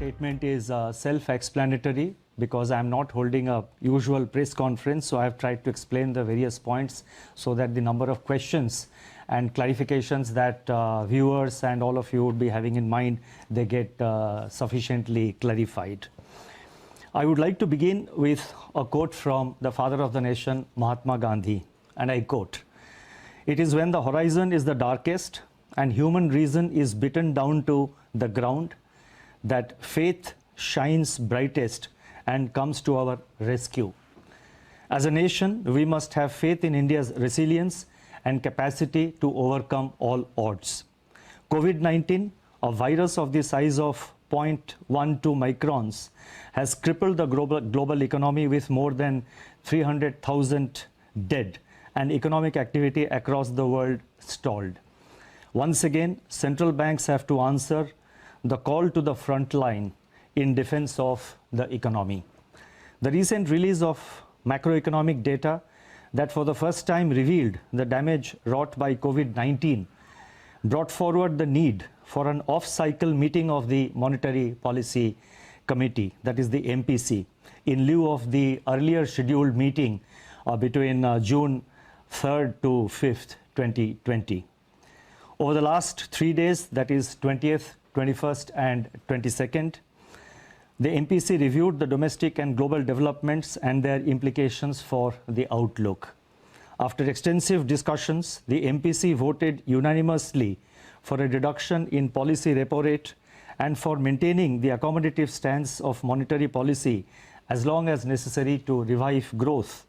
statement is self-explanatory because I'm not holding a usual press conference, so I've tried to explain the various points so that the number of questions and clarifications that viewers and all of you would be having in mind, they get sufficiently clarified. I would like to begin with a quote from the father of the nation, Mahatma Gandhi, and I quote, "It is when the horizon is the darkest and human reason is beaten down to the ground that faith shines brightest and comes to our rescue. As a nation, we must have faith in India's resilience and capacity to overcome all odds. COVID-19, a virus of the size of 0.12 microns, has crippled the global economy with more than 300,000 dead and economic activity across the world stalled. Once again, central banks have to answer the call to the front line in defense of the economy. The recent release of macroeconomic data that for the first time revealed the damage wrought by COVID-19 brought forward the need for an off-cycle meeting of the Monetary Policy Committee, that is the MPC, in lieu of the earlier scheduled meeting between June 3rd to 5th, 2020. Over the last 3 days, that is 20th, 21st and 22nd, the MPC reviewed the domestic and global developments and their implications for the outlook. After extensive discussions, the MPC voted unanimously for a reduction in policy repo rate and for maintaining the accommodative stance of monetary policy as long as necessary to revive growth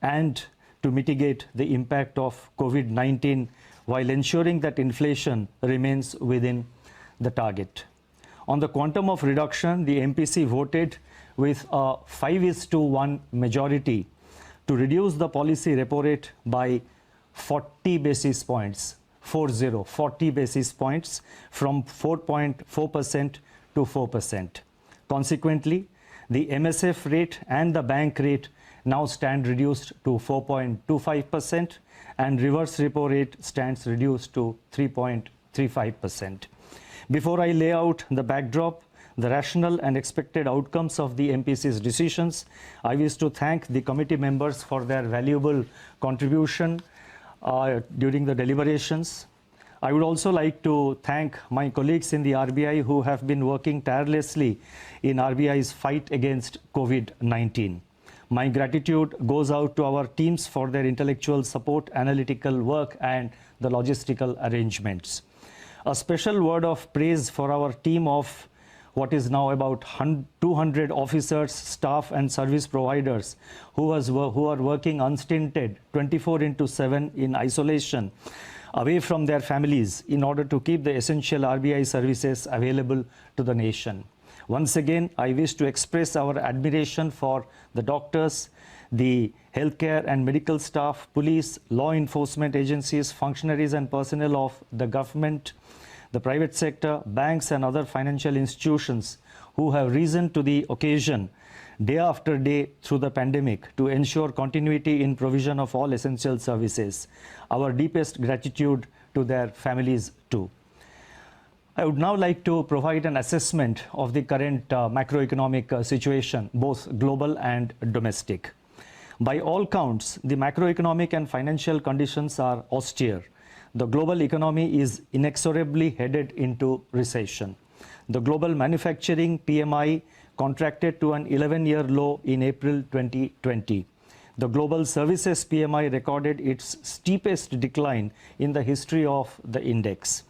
and to mitigate the impact of COVID-19 while ensuring that inflation remains within the target. On the quantum of reduction, the MPC voted with a 5:1 majority to reduce the policy repo rate by 40 basis points, 40 basis points from 4.4% to 4%. Consequently, the MSF rate and the bank rate now stand reduced to 4.25% and reverse repo rate stands reduced to 3.35%. Before I lay out the backdrop, the rational and expected outcomes of the MPC's decisions, I wish to thank the committee members for their valuable contribution during the deliberations. I would also like to thank my colleagues in the RBI who have been working tirelessly in RBI's fight against COVID-19. My gratitude goes out to our teams for their intellectual support, analytical work, and the logistical arrangements. A special word of praise for our team of what is now about 200 officers, staff, and service providers who are working unstinted 24/7 in isolation away from their families in order to keep the essential RBI services available to the nation. Once again, I wish to express our admiration for the doctors, the healthcare and medical staff, police, law enforcement agencies, functionaries and personnel of the government, the private sector, banks and other financial institutions who have risen to the occasion day after day through the pandemic to ensure continuity in provision of all essential services. Our deepest gratitude to their families too. I would now like to provide an assessment of the current macroeconomic situation, both global and domestic. By all counts, the macroeconomic and financial conditions are austere. The global economy is inexorably headed into recession. The global manufacturing PMI contracted to an 11-year low in April 2020. The global services PMI recorded its steepest decline in the history of the index.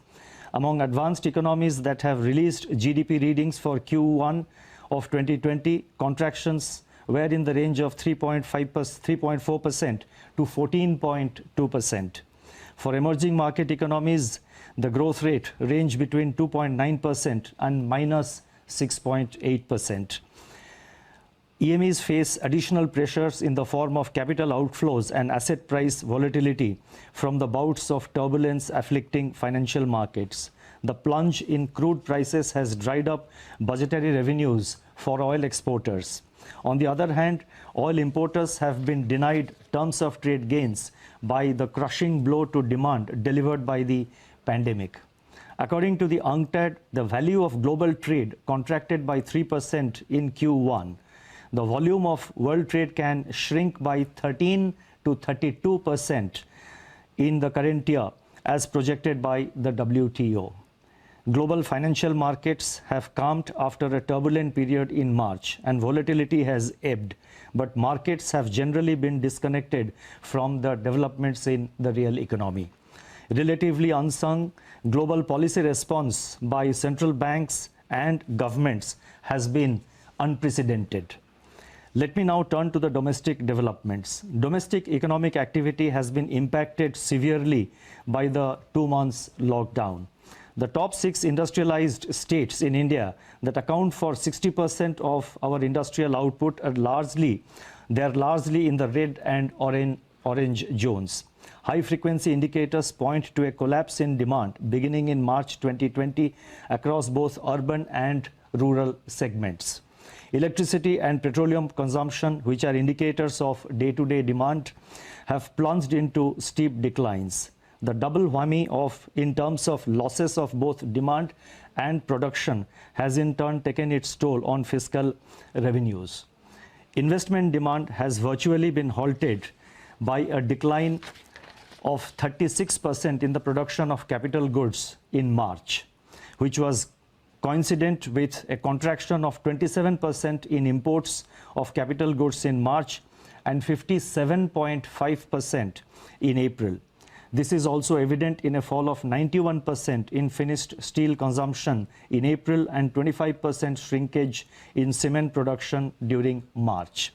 Among advanced economies that have released GDP readings for Q1 of 2020, contractions were in the range of 3.4% to 14.2%. For emerging market economies, the growth rate ranged between 2.9% and minus 6.8%. EMEs face additional pressures in the form of capital outflows and asset price volatility from the bouts of turbulence afflicting financial markets. The plunge in crude prices has dried up budgetary revenues for oil exporters. On the other hand, oil importers have been denied terms of trade gains by the crushing blow to demand delivered by the pandemic. According to the UNCTAD, the value of global trade contracted by 3% in Q1. The volume of world trade can shrink by 13 to 32% in the current year, as projected by the WTO. Global financial markets have calmed after a turbulent period in March, and volatility has ebbed, but markets have generally been disconnected from the developments in the real economy. Relatively unsung, global policy response by central banks and governments has been unprecedented. Let me now turn to the domestic developments. Domestic economic activity has been impacted severely by the 2 months lockdown. The top 6 industrialized states in India that account for 60% of our industrial output are largely in the red and orange zones. High-frequency indicators point to a collapse in demand beginning in March 2020 across both urban and rural segments. Electricity and petroleum consumption, which are indicators of day-to-day demand, have plunged into steep declines. The double whammy in terms of losses of both demand and production has in turn taken its toll on fiscal revenues. Investment demand has virtually been halted by a decline of 36% in the production of capital goods in March, which was coincident with a contraction of 27% in imports of capital goods in March and 57.5% in April. This is also evident in a fall of 91% in finished steel consumption in April and 25% shrinkage in cement production during March.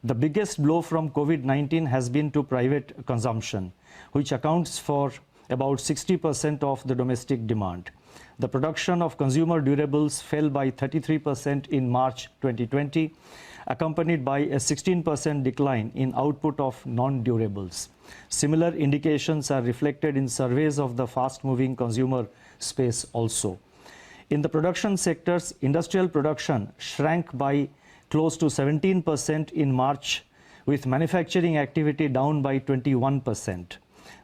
The biggest blow from COVID-19 has been to private consumption, which accounts for about 60% of the domestic demand. The production of consumer durables fell by 33% in March 2020, accompanied by a 16% decline in output of non-durables. Similar indications are reflected in surveys of the fast-moving consumer space also. In the production sectors, industrial production shrank by close to 17% in March, with manufacturing activity down by 21%.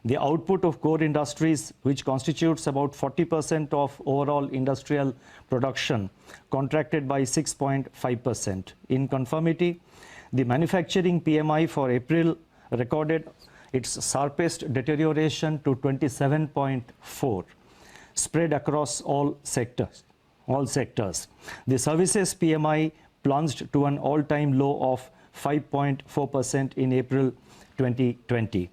The output of core industries, which constitutes about 40% of overall industrial production, contracted by 6.5%. In conformity, the manufacturing PMI for April recorded its sharpest deterioration to 27.4, spread across all sectors. The services PMI plunged to an all-time low of 5.4% in April 2020.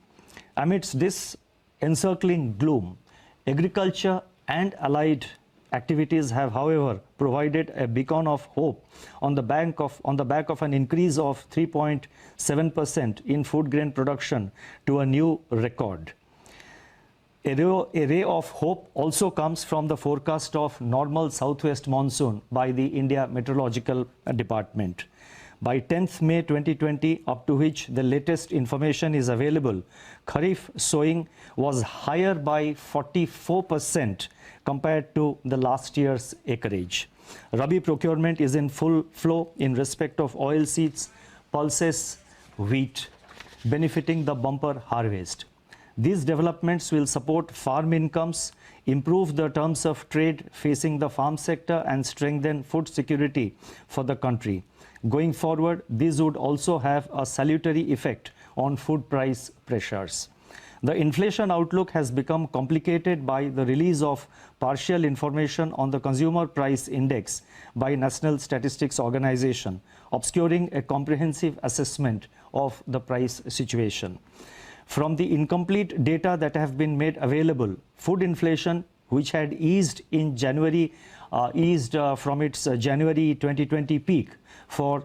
Amidst this encircling gloom, agriculture and allied activities have, however, provided a beacon of hope on the back of an increase of 3.7% in food grain production to a new record. A ray of hope also comes from the forecast of normal southwest monsoon by the India Meteorological Department. By 10th May 2020, up to which the latest information is available, Kharif sowing was higher by 44% compared to the last year's acreage. Rabi procurement is in full flow in respect of oilseeds, pulses, wheat, benefiting the bumper harvest. These developments will support farm incomes, improve the terms of trade facing the farm sector, and strengthen food security for the country. Going forward, these would also have a salutary effect on food price pressures. The inflation outlook has become complicated by the release of partial information on the Consumer Price Index by National Statistics Organization, obscuring a comprehensive assessment of the price situation. From the incomplete data that have been made available, food inflation, which had eased in January, from its January 2020 peak for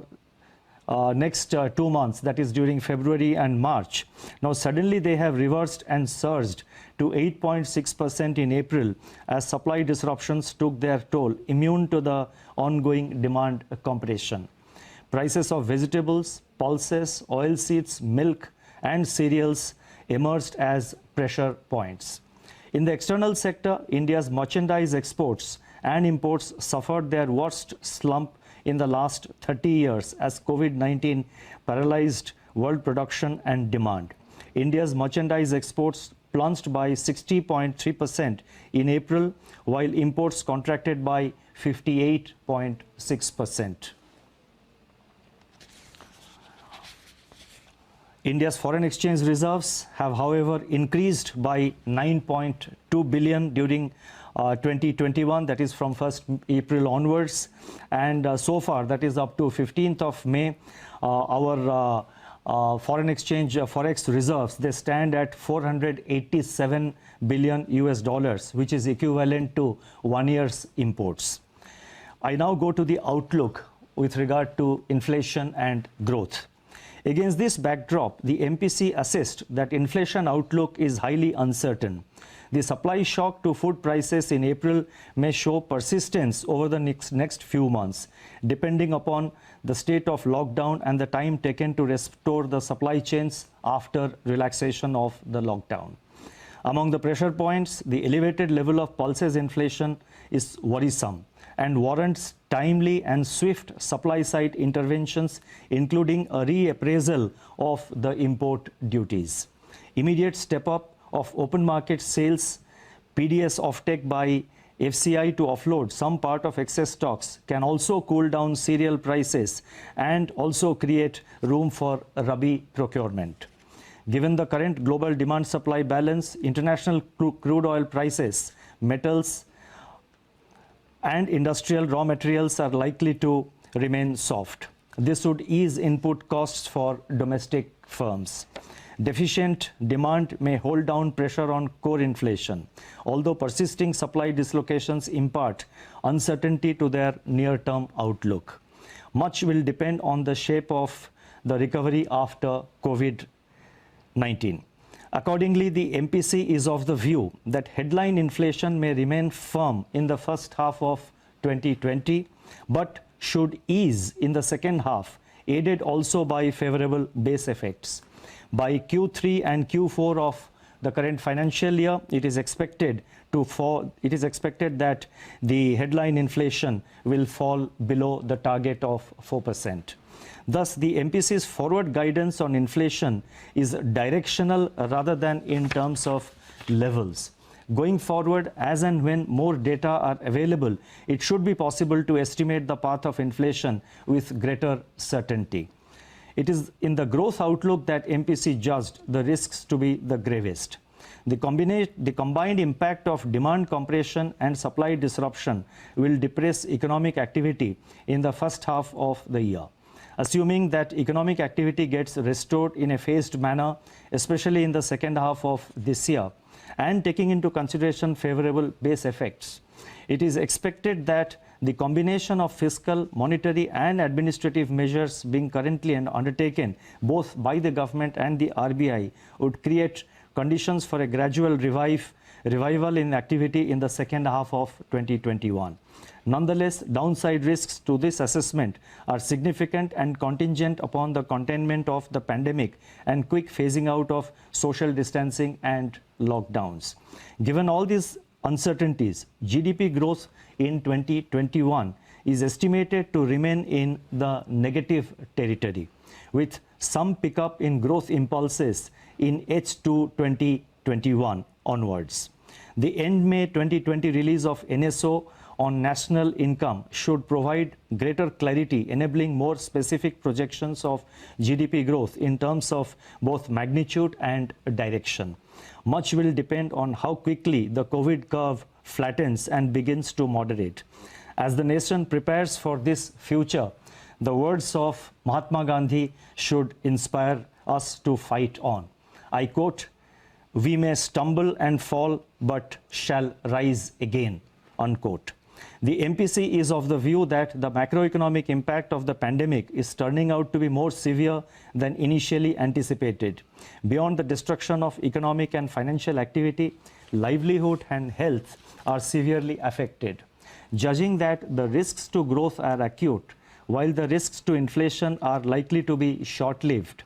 next 2 months, that is during February and March. Now suddenly they have reversed and surged to 8.6% in April as supply disruptions took their toll, immune to the ongoing demand compression. Prices of vegetables, pulses, oilseeds, milk and cereals emerged as pressure points. In the external sector, India's merchandise exports and imports suffered their worst slump in the last 30 years as COVID-19 paralyzed world production and demand. India's merchandise exports plunged by 60.3% in April, while imports contracted by 58.6%. India's foreign exchange reserves have, however, increased by 9.2 billion during 2021, that is from 1st April onwards, and so far, that is up to 15th of May, our foreign exchange forex reserves, they stand at 487 billion US dollars, which is equivalent to 1 year's imports. I now go to the outlook with regard to inflation and growth. Against this backdrop, the MPC assessed that inflation outlook is highly uncertain. The supply shock to food prices in April may show persistence over the next few months, depending upon the state of lockdown and the time taken to restore the supply chains after relaxation of the lockdown. Among the pressure points, the elevated level of pulses inflation is worrisome and warrants timely and swift supply-side interventions, including a reappraisal of the import duties. Immediate step-up of open market sales, PDS offtake by FCI to offload some part of excess stocks can also cool down cereal prices and also create room for Rabi procurement. Given the current global demand-supply balance, international crude oil prices, metals, and industrial raw materials are likely to remain soft. This would ease input costs for domestic firms. Deficient demand may hold down pressure on core inflation, although persisting supply dislocations impart uncertainty to their near-term outlook. Much will depend on the shape of the recovery after COVID-19. Accordingly, the MPC is of the view that headline inflation may remain firm in the first half of 2020, but should ease in the second half, aided also by favorable base effects. By Q3 and Q4 of the current financial year, it is expected that the headline inflation will fall below the target of 4%. Thus, the MPC's forward guidance on inflation is directional rather than in terms of levels. Going forward, as and when more data are available, it should be possible to estimate the path of inflation with greater certainty. It is in the growth outlook that MPC judged the risks to be the gravest. The combined impact of demand compression and supply disruption will depress economic activity in the first half of the year. Assuming that economic activity gets restored in a phased manner, especially in the second half of this year, and taking into consideration favorable base effects, it is expected that the combination of fiscal, monetary and administrative measures being currently undertaken both by the government and the RBI would create conditions for a gradual revival in activity in the second half of 2021. Nonetheless, downside risks to this assessment are significant and contingent upon the containment of the pandemic and quick phasing out of social distancing and lockdowns. Given all these uncertainties, GDP growth in 2021 is estimated to remain in the negative territory, with some pickup in growth impulses in H2 2021 onwards. The end May 2020 release of NSO on national income should provide greater clarity, enabling more specific projections of GDP growth in terms of both magnitude and direction. Much will depend on how quickly the COVID curve flattens and begins to moderate. As the nation prepares for this future, the words of Mahatma Gandhi should inspire us to fight on. I quote, "We may stumble and fall, but shall rise again," unquote. The MPC is of the view that the macroeconomic impact of the pandemic is turning out to be more severe than initially anticipated. Beyond the destruction of economic and financial activity, livelihood and health are severely affected. Judging that the risks to growth are acute, while the risks to inflation are likely to be short-lived,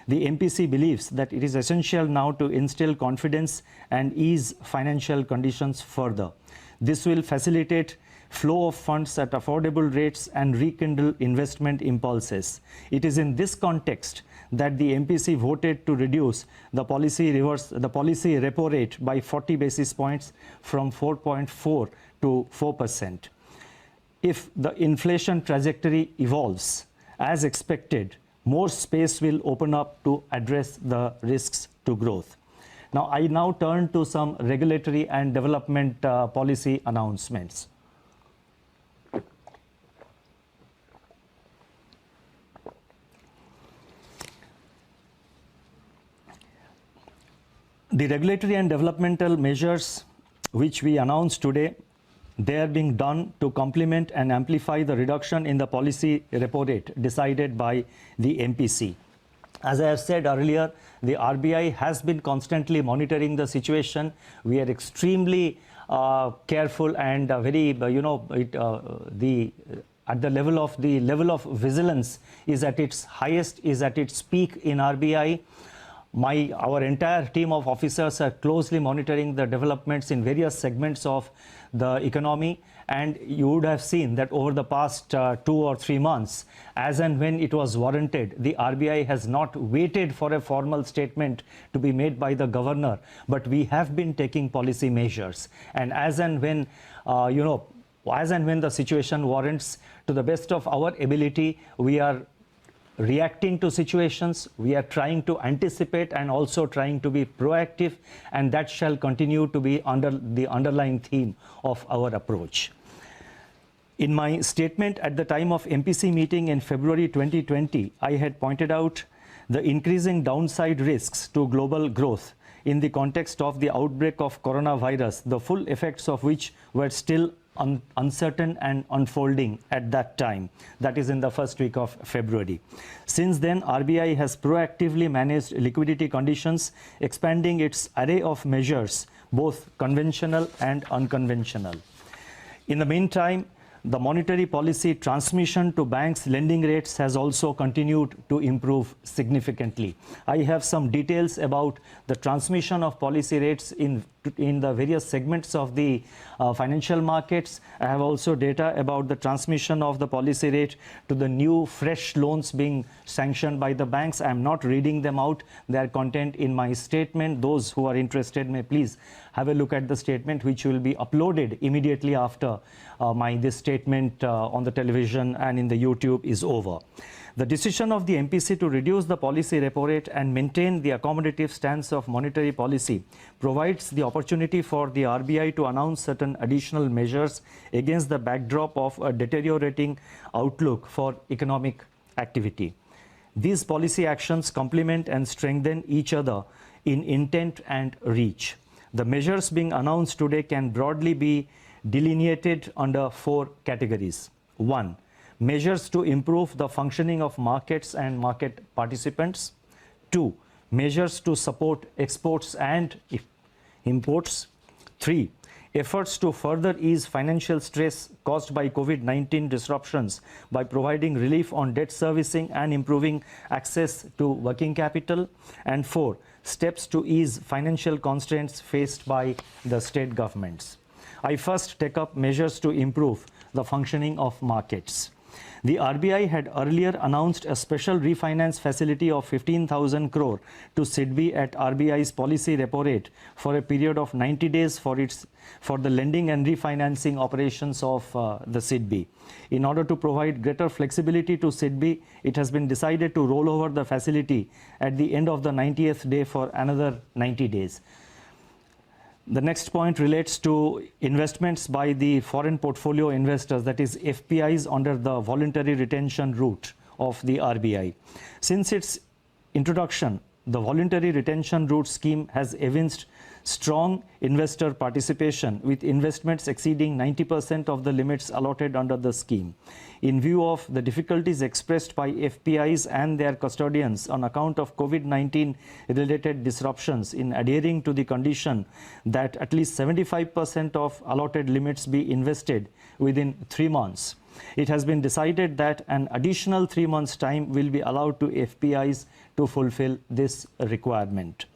the MPC believes that it is essential now to instill confidence and ease financial conditions further. This will facilitate flow of funds at affordable rates and rekindle investment impulses. It is in this context that the MPC voted to reduce the policy repo rate by 40 basis points from 4.4 to 4%. If the inflation trajectory evolves as expected, more space will open up to address the risks to growth. Now, I now turn to some regulatory and development policy announcements. The regulatory and developmental measures which we announced today, they are being done to complement and amplify the reduction in the policy repo rate decided by the MPC. As I have said earlier, the RBI has been constantly monitoring the situation. We are extremely careful and very, at the level of vigilance is at its highest, is at its peak in RBI. Our entire team of officers are closely monitoring the developments in various segments of the economy, and you would have seen that over the past 2 or 3 months, as and when it was warranted, the RBI has not waited for a formal statement to be made by the governor, but we have been taking policy measures, and as and when the situation warrants, to the best of our ability, we are reacting to situations, we are trying to anticipate and also trying to be proactive, and that shall continue to be under the underlying theme of our approach. In my statement at the time of MPC meeting in February 2020, I had pointed out the increasing downside risks to global growth in the context of the outbreak of coronavirus, the full effects of which were still uncertain and unfolding at that time, that is in the first week of February. Since then, RBI has proactively managed liquidity conditions, expanding its array of measures, both conventional and unconventional. In the meantime, the monetary policy transmission to banks' lending rates has also continued to improve significantly. I have some details about the transmission of policy rates in the various segments of the financial markets. I have also data about the transmission of the policy rate to the new fresh loans being sanctioned by the banks. I am not reading them out. They are contained in my statement. Those who are interested may please have a look at the statement, which will be uploaded immediately after this statement on the television and in the YouTube is over. The decision of the MPC to reduce the policy repo rate and maintain the accommodative stance of monetary policy provides the opportunity for the RBI to announce certain additional measures against the backdrop of a deteriorating outlook for economic activity. These policy actions complement and strengthen each other in intent and reach. The measures being announced today can broadly be delineated under 4 categories. 1. Measures to improve the functioning of markets and market participants. 2. Measures to support exports and imports. 3. Efforts to further ease financial stress caused by COVID-19 disruptions by providing relief on debt servicing and improving access to working capital. And 4. Steps to ease financial constraints faced by the state governments. I first take up measures to improve the functioning of markets. The RBI had earlier announced a special refinance facility of 15,000 crore to SIDBI at RBI's policy repo rate for a period of 90 days for the lending and refinancing operations of the SIDBI. In order to provide greater flexibility to SIDBI, it has been decided to roll over the facility at the end of the 90th day for another 90 days. The next point relates to investments by the foreign portfolio investors, that is FPIs, under the voluntary retention route of the RBI. Since its introduction, the voluntary retention route scheme has evinced strong investor participation, with investments exceeding 90% of the limits allotted under the scheme. In view of the difficulties expressed by FPIs and their custodians on account of COVID-19 related disruptions in adhering to the condition that at least 75% of allotted limits be invested within 3 months, it has been decided that an additional 3 months' time will be allowed to FPIs to fulfill this requirement.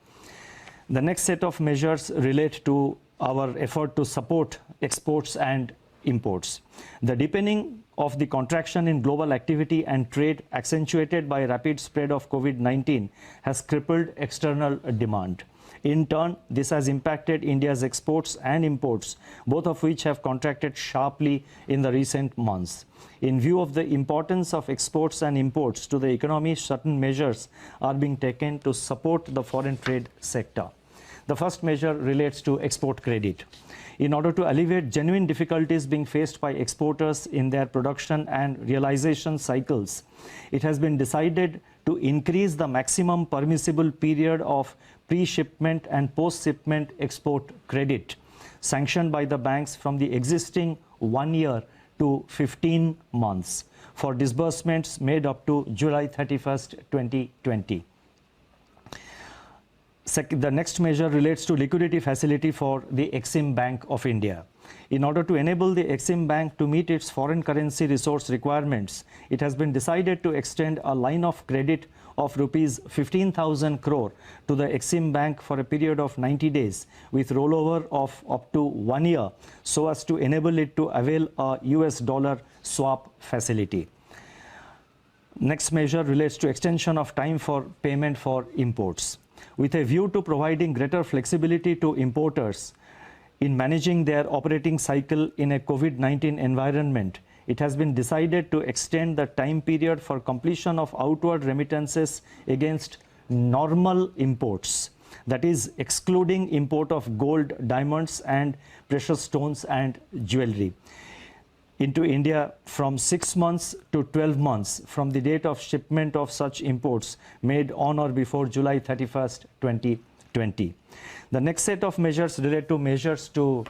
The next set of measures relate to our effort to support exports and imports. The deepening of the contraction in global activity and trade accentuated by rapid spread of COVID-19 has crippled external demand. In turn, this has impacted India's exports and imports, both of which have contracted sharply in the recent months. In view of the importance of exports and imports to the economy, certain measures are being taken to support the foreign trade sector. The first measure relates to export credit. In order to alleviate genuine difficulties being faced by exporters in their production and realization cycles, it has been decided to increase the maximum permissible period of pre-shipment and post-shipment export credit sanctioned by the banks from the existing 1 year to 15 months for disbursements made up to July 31st, 2020. The next measure relates to liquidity facility for the Exim Bank of India. In order to enable the Exim Bank to meet its foreign currency resource requirements, it has been decided to extend a line of credit of rupees 15,000 crore to the Exim Bank for a period of 90 days with rollover of up to 1 year so as to enable it to avail a US dollar swap facility. Next measure relates to extension of time for payment for imports. With a view to providing greater flexibility to importers in managing their operating cycle in a COVID-19 environment, it has been decided to extend the time period for completion of outward remittances against normal imports, that is, excluding import of gold, diamonds, and precious stones and jewelry, into India from 6 months to 12 months from the date of shipment of such imports made on or before July 31st, 2020. The next set of measures relate to measures to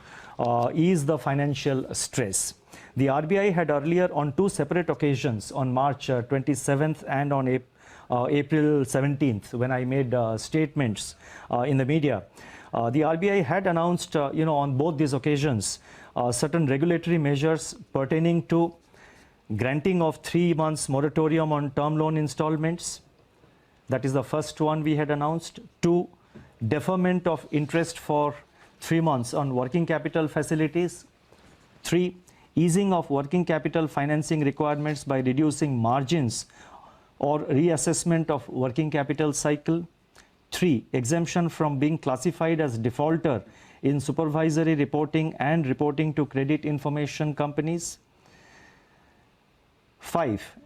ease the financial stress. The RBI had earlier on 2 separate occasions, on March 27th and on April 17th, when I made statements in the media. The RBI had announced, on both these occasions, certain regulatory measures pertaining to granting of 3 months moratorium on term loan installments. That is the first one we had announced. 2, deferment of interest for 3 months on working capital facilities. 3, easing of working capital financing requirements by reducing margins or reassessment of working capital cycle. 3, exemption from being classified as defaulter in supervisory reporting and reporting to credit information companies. 5,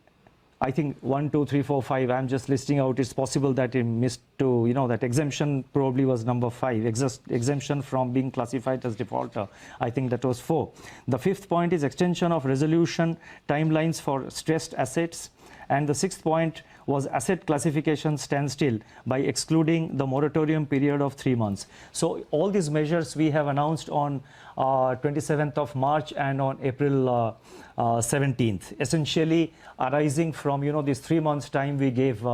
I think 1, 2, 3, 4, 5, I'm just listing out. It's possible that I missed to, that exemption probably was number 5, exemption from being classified as defaulter. I think that was 4. The 5th point is extension of resolution timelines for stressed assets. And the 6th point was asset classification standstill by excluding the moratorium period of 3 months. So all these measures we have announced on 27th of March and on April 17th, essentially arising from this 3 months time we gave,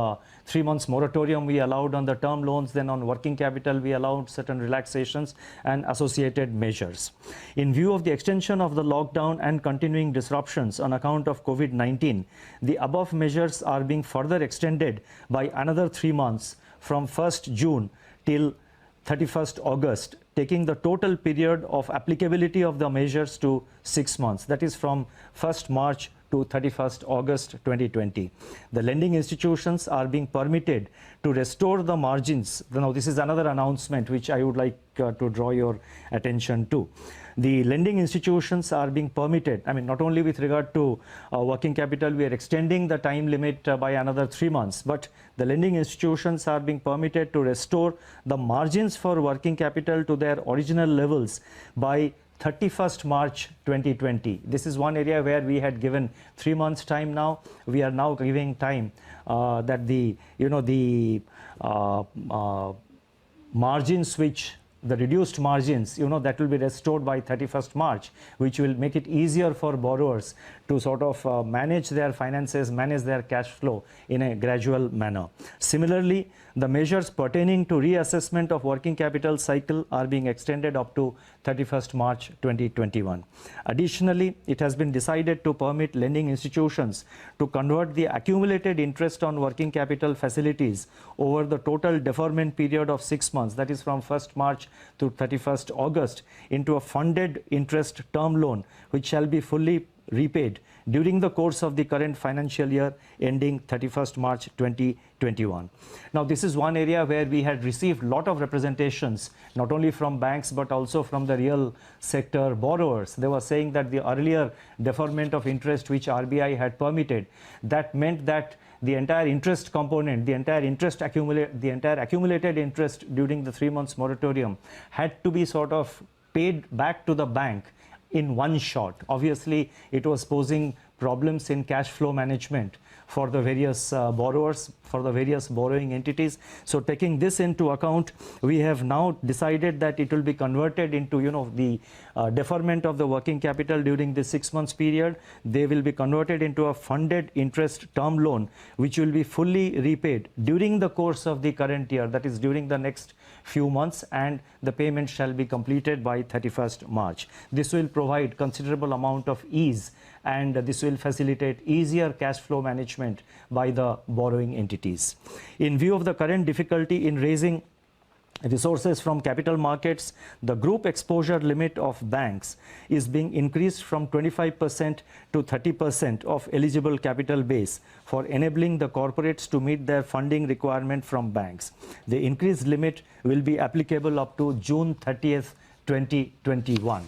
3 months moratorium we allowed on the term loans, then on working capital we allowed certain relaxations and associated measures. In view of the extension of the lockdown and continuing disruptions on account of COVID-19, the above measures are being further extended by another 3 months from 1st June till 31st August, taking the total period of applicability of the measures to 6 months. That is from 1st March to 31st August 2020. The lending institutions are being permitted to restore the margins. Now, this is another announcement which I would like to draw your attention to. The lending institutions are being permitted, not only with regard to working capital, we are extending the time limit by another 3 months, but the lending institutions are being permitted to restore the margins for working capital to their original levels by 31st March 2020. This is one area where we had given 3 months time. Now we are now giving time that the margins which the reduced margins, that will be restored by 31st March, which will make it easier for borrowers to sort of manage their finances, manage their cash flow in a gradual manner. Similarly, the measures pertaining to reassessment of working capital cycle are being extended up to 31st March 2021. Additionally, it has been decided to permit lending institutions to convert the accumulated interest on working capital facilities over the total deferment period of 6 months, that is from 1st March to 31st August, into a funded interest term loan, which shall be fully repaid during the course of the current financial year ending 31st March 2021. Now, this is one area where we had received a lot of representations, not only from banks but also from the real sector borrowers. They were saying that the earlier deferment of interest which RBI had permitted, that meant that the entire interest component, the entire accumulated interest during the 3 months moratorium had to be sort of paid back to the bank in one shot. Obviously, it was posing problems in cash flow management for the various borrowers, for the various borrowing entities. So taking this into account, we have now decided that it will be converted into, the deferment of the working capital during this 6 months period. They will be converted into a funded interest term loan, which will be fully repaid during the course of the current year, that is during the next few months, and the payment shall be completed by 31st March. This will provide considerable amount of ease, and this will facilitate easier cash flow management by the borrowing entities. In view of the current difficulty in raising resources from capital markets, the group exposure limit of banks is being increased from 25% to 30% of eligible capital base for enabling the corporates to meet their funding requirement from banks. The increased limit will be applicable up to June 30th, 2021.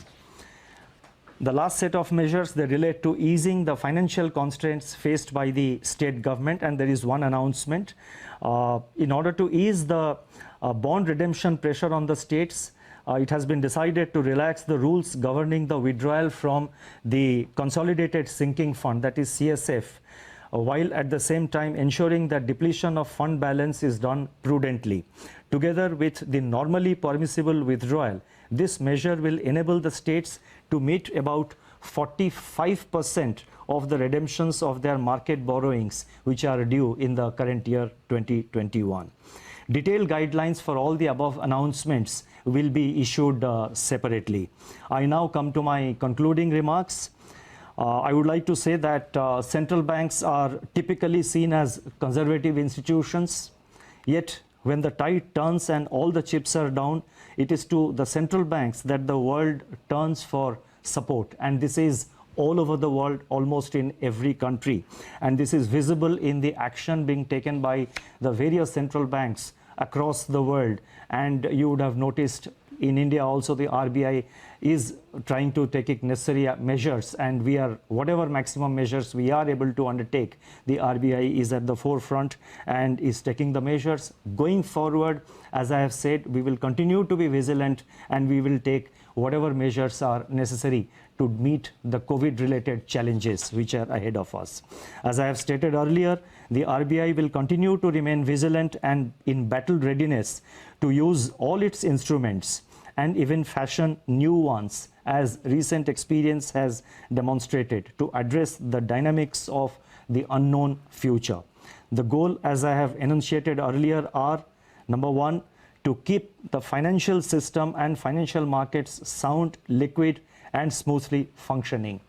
The last set of measures, they relate to easing the financial constraints faced by the state government, and there is one announcement. In order to ease the bond redemption pressure on the states, it has been decided to relax the rules governing the withdrawal from the Consolidated Sinking Fund, that is CSF, while at the same time ensuring that depletion of fund balance is done prudently. Together with the normally permissible withdrawal, this measure will enable the states to meet about 45% of the redemptions of their market borrowings which are due in the current year 2021. Detailed guidelines for all the above announcements will be issued separately. I now come to my concluding remarks. I would like to say that central banks are typically seen as conservative institutions, yet when the tide turns and all the chips are down, it is to the central banks that the world turns for support, and this is all over the world, almost in every country, and this is visible in the action being taken by the various central banks across the world. And you would have noticed in India also the RBI is trying to take necessary measures, and we are, whatever maximum measures we are able to undertake, the RBI is at the forefront and is taking the measures. Going forward, as I have said, we will continue to be vigilant, and we will take whatever measures are necessary to meet the COVID-related challenges which are ahead of us. As I have stated earlier, the RBI will continue to remain vigilant and in battle readiness to use all its instruments and even fashion new ones, as recent experience has demonstrated, to address the dynamics of the unknown future. The goal, as I have enunciated earlier, are: number one, to keep the financial system and financial markets sound, liquid, and smoothly functioning.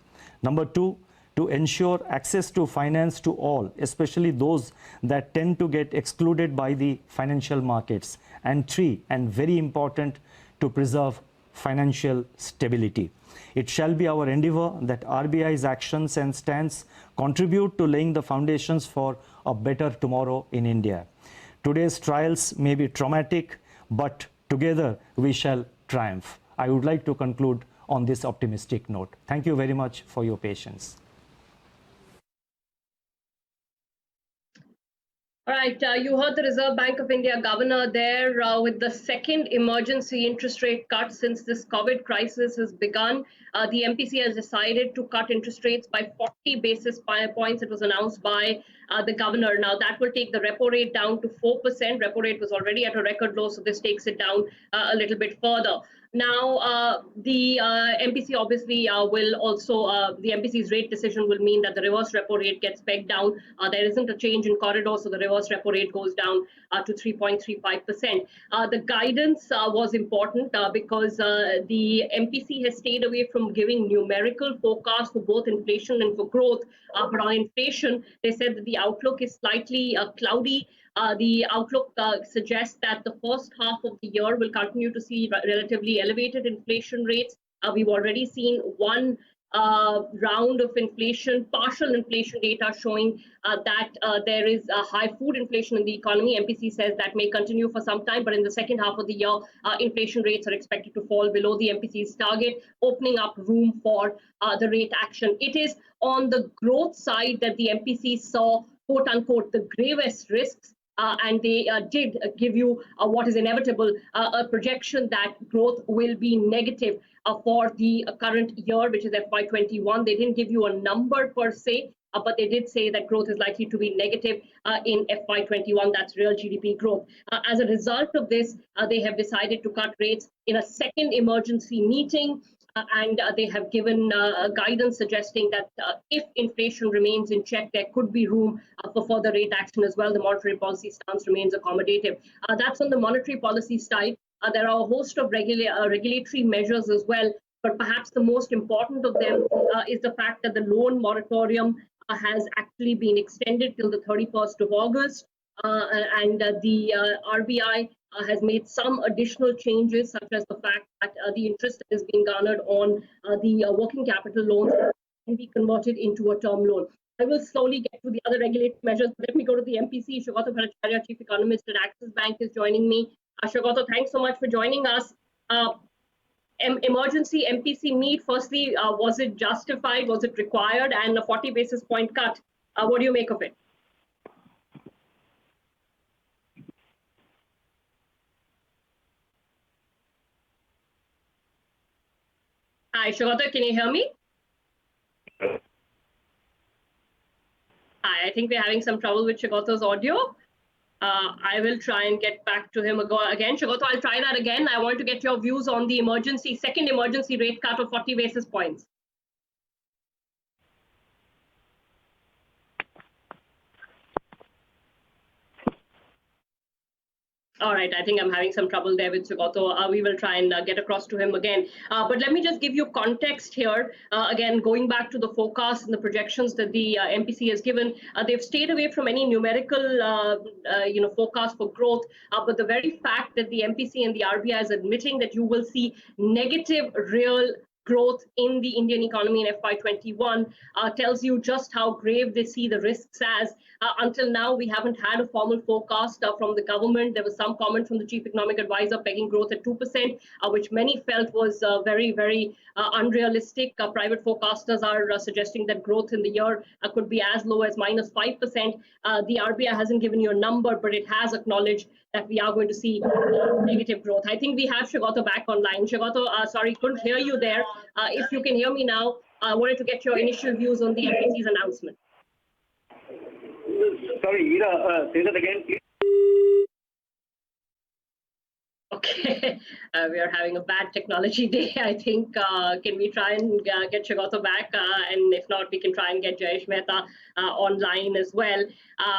Number two, to ensure access to finance to all, especially those that tend to get excluded by the financial markets. And three, and very important, to preserve financial stability. It shall be our endeavor that RBI's actions and stance contribute to laying the foundations for a better tomorrow in India. Today's trials may be traumatic, but together we shall triumph. I would like to conclude on this optimistic note. Thank you very much for your patience. All right, you heard the Reserve Bank of India governor there with the second emergency interest rate cut since this COVID crisis has begun. The MPC has decided to cut interest rates by 40 basis points. It was announced by the governor. Now, that will take the repo rate down to 4%. Repo rate was already at a record low, so this takes it down a little bit further. Now, the MPC obviously will also, the MPC's rate decision will mean that the reverse repo rate gets pegged down. There isn't a change in corridor, so the reverse repo rate goes down to 3.35%. The guidance was important because the MPC has stayed away from giving numerical forecasts for both inflation and for growth. But on inflation, they said that the outlook is slightly cloudy. The outlook suggests that the first half of the year will continue to see relatively elevated inflation rates. We've already seen one round of inflation, partial inflation data showing that there is a high food inflation in the economy. MPC says that may continue for some time, but in the second half of the year, inflation rates are expected to fall below the MPC's target, opening up room for the rate action. It is on the growth side that the MPC saw, quote unquote, the gravest risks. And they did give you what is inevitable, a projection that growth will be negative for the current year, which is FY21. They didn't give you a number per se, but they did say that growth is likely to be negative in FY21. That's real GDP growth. As a result of this, they have decided to cut rates in a second emergency meeting. And they have given guidance suggesting that if inflation remains in check, there could be room for further rate action as well. The monetary policy stance remains accommodative. That's on the monetary policy side. There are a host of regulatory measures as well, but perhaps the most important of them is the fact that the loan moratorium has actually been extended till the 31st of August. And the RBI has made some additional changes, such as the fact that the interest that is being garnered on the working capital loans can be converted into a term loan. I will slowly get to the other regulatory measures. Let me go to the MPC. Shugata Bhattacharya, Chief Economist at Axis Bank, is joining me. Shugata, thanks so much for joining us. Emergency MPC meet, firstly, was it justified? Was it required? And a 40 basis point cut. What do you make of it? Hi, Shugata, can you hear me? Hi, I think we're having some trouble with Shugata's audio. I will try and get back to him again. Shugata, I'll try that again. I want to get your views on the second emergency rate cut of 40 basis points. All right, I think I'm having some trouble there with Sugato. We will try and get across to him again. But let me just give you context here. Again, going back to the forecast and the projections that the MPC has given, they've stayed away from any numerical, forecast for growth. But the very fact that the MPC and the RBI is admitting that you will see negative real growth in the Indian economy in FY21 tells you just how grave they see the risks as. Until now, we haven't had a formal forecast from the government. There was some comment from the chief economic advisor pegging growth at 2%, which many felt was very, very unrealistic. Private forecasters are suggesting that growth in the year could be as low as -5%. The RBI hasn't given you a number, but it has acknowledged that we are going to see negative growth. I think we have Shugata back online. Shugata, sorry, couldn't hear you there. If you can hear me now, I wanted to get your initial views on the MPC's announcement. Sorry, Ira, say that again, please. Okay, we are having a bad technology day, I think. Can we try and get Shugata back? And if not, we can try and get Jayesh Mehta online as well.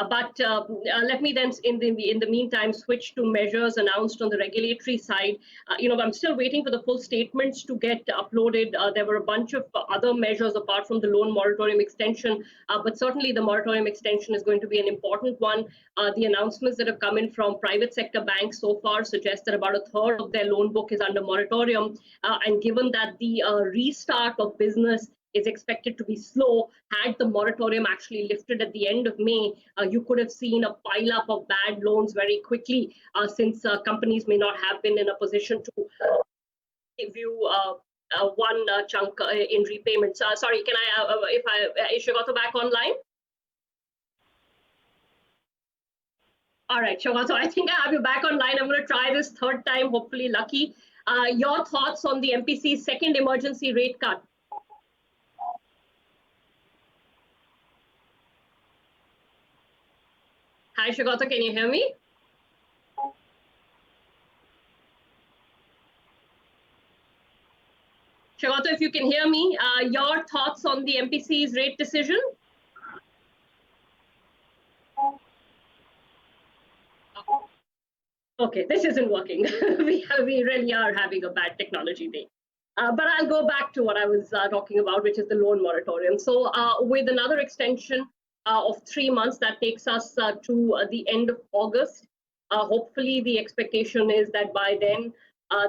But let me then, in the meantime, switch to measures announced on the regulatory side. I'm still waiting for the full statements to get uploaded. There were a bunch of other measures apart from the loan moratorium extension, but certainly the moratorium extension is going to be an important one. The announcements that have come in from private sector banks so far suggest that about a third of their loan book is under moratorium. And given that the restart of business is expected to be slow, had the moratorium actually lifted at the end of May, you could have seen a pile-up of bad loans very quickly, since companies may not have been in a position to give you one chunk in repayments. Sorry, can is Shugata back online? All right, Shugata, I think I have you back online. I'm going to try this third time, hopefully lucky. Your thoughts on the MPC's second emergency rate cut? Hi, Shugata, can you hear me? Shugata, if you can hear me, your thoughts on the MPC's rate decision? Okay, this isn't working. we really are having a bad technology day. But I'll go back to what I was talking about, which is the loan moratorium. So with another extension of 3 months, that takes us to the end of August. Hopefully, the expectation is that by then,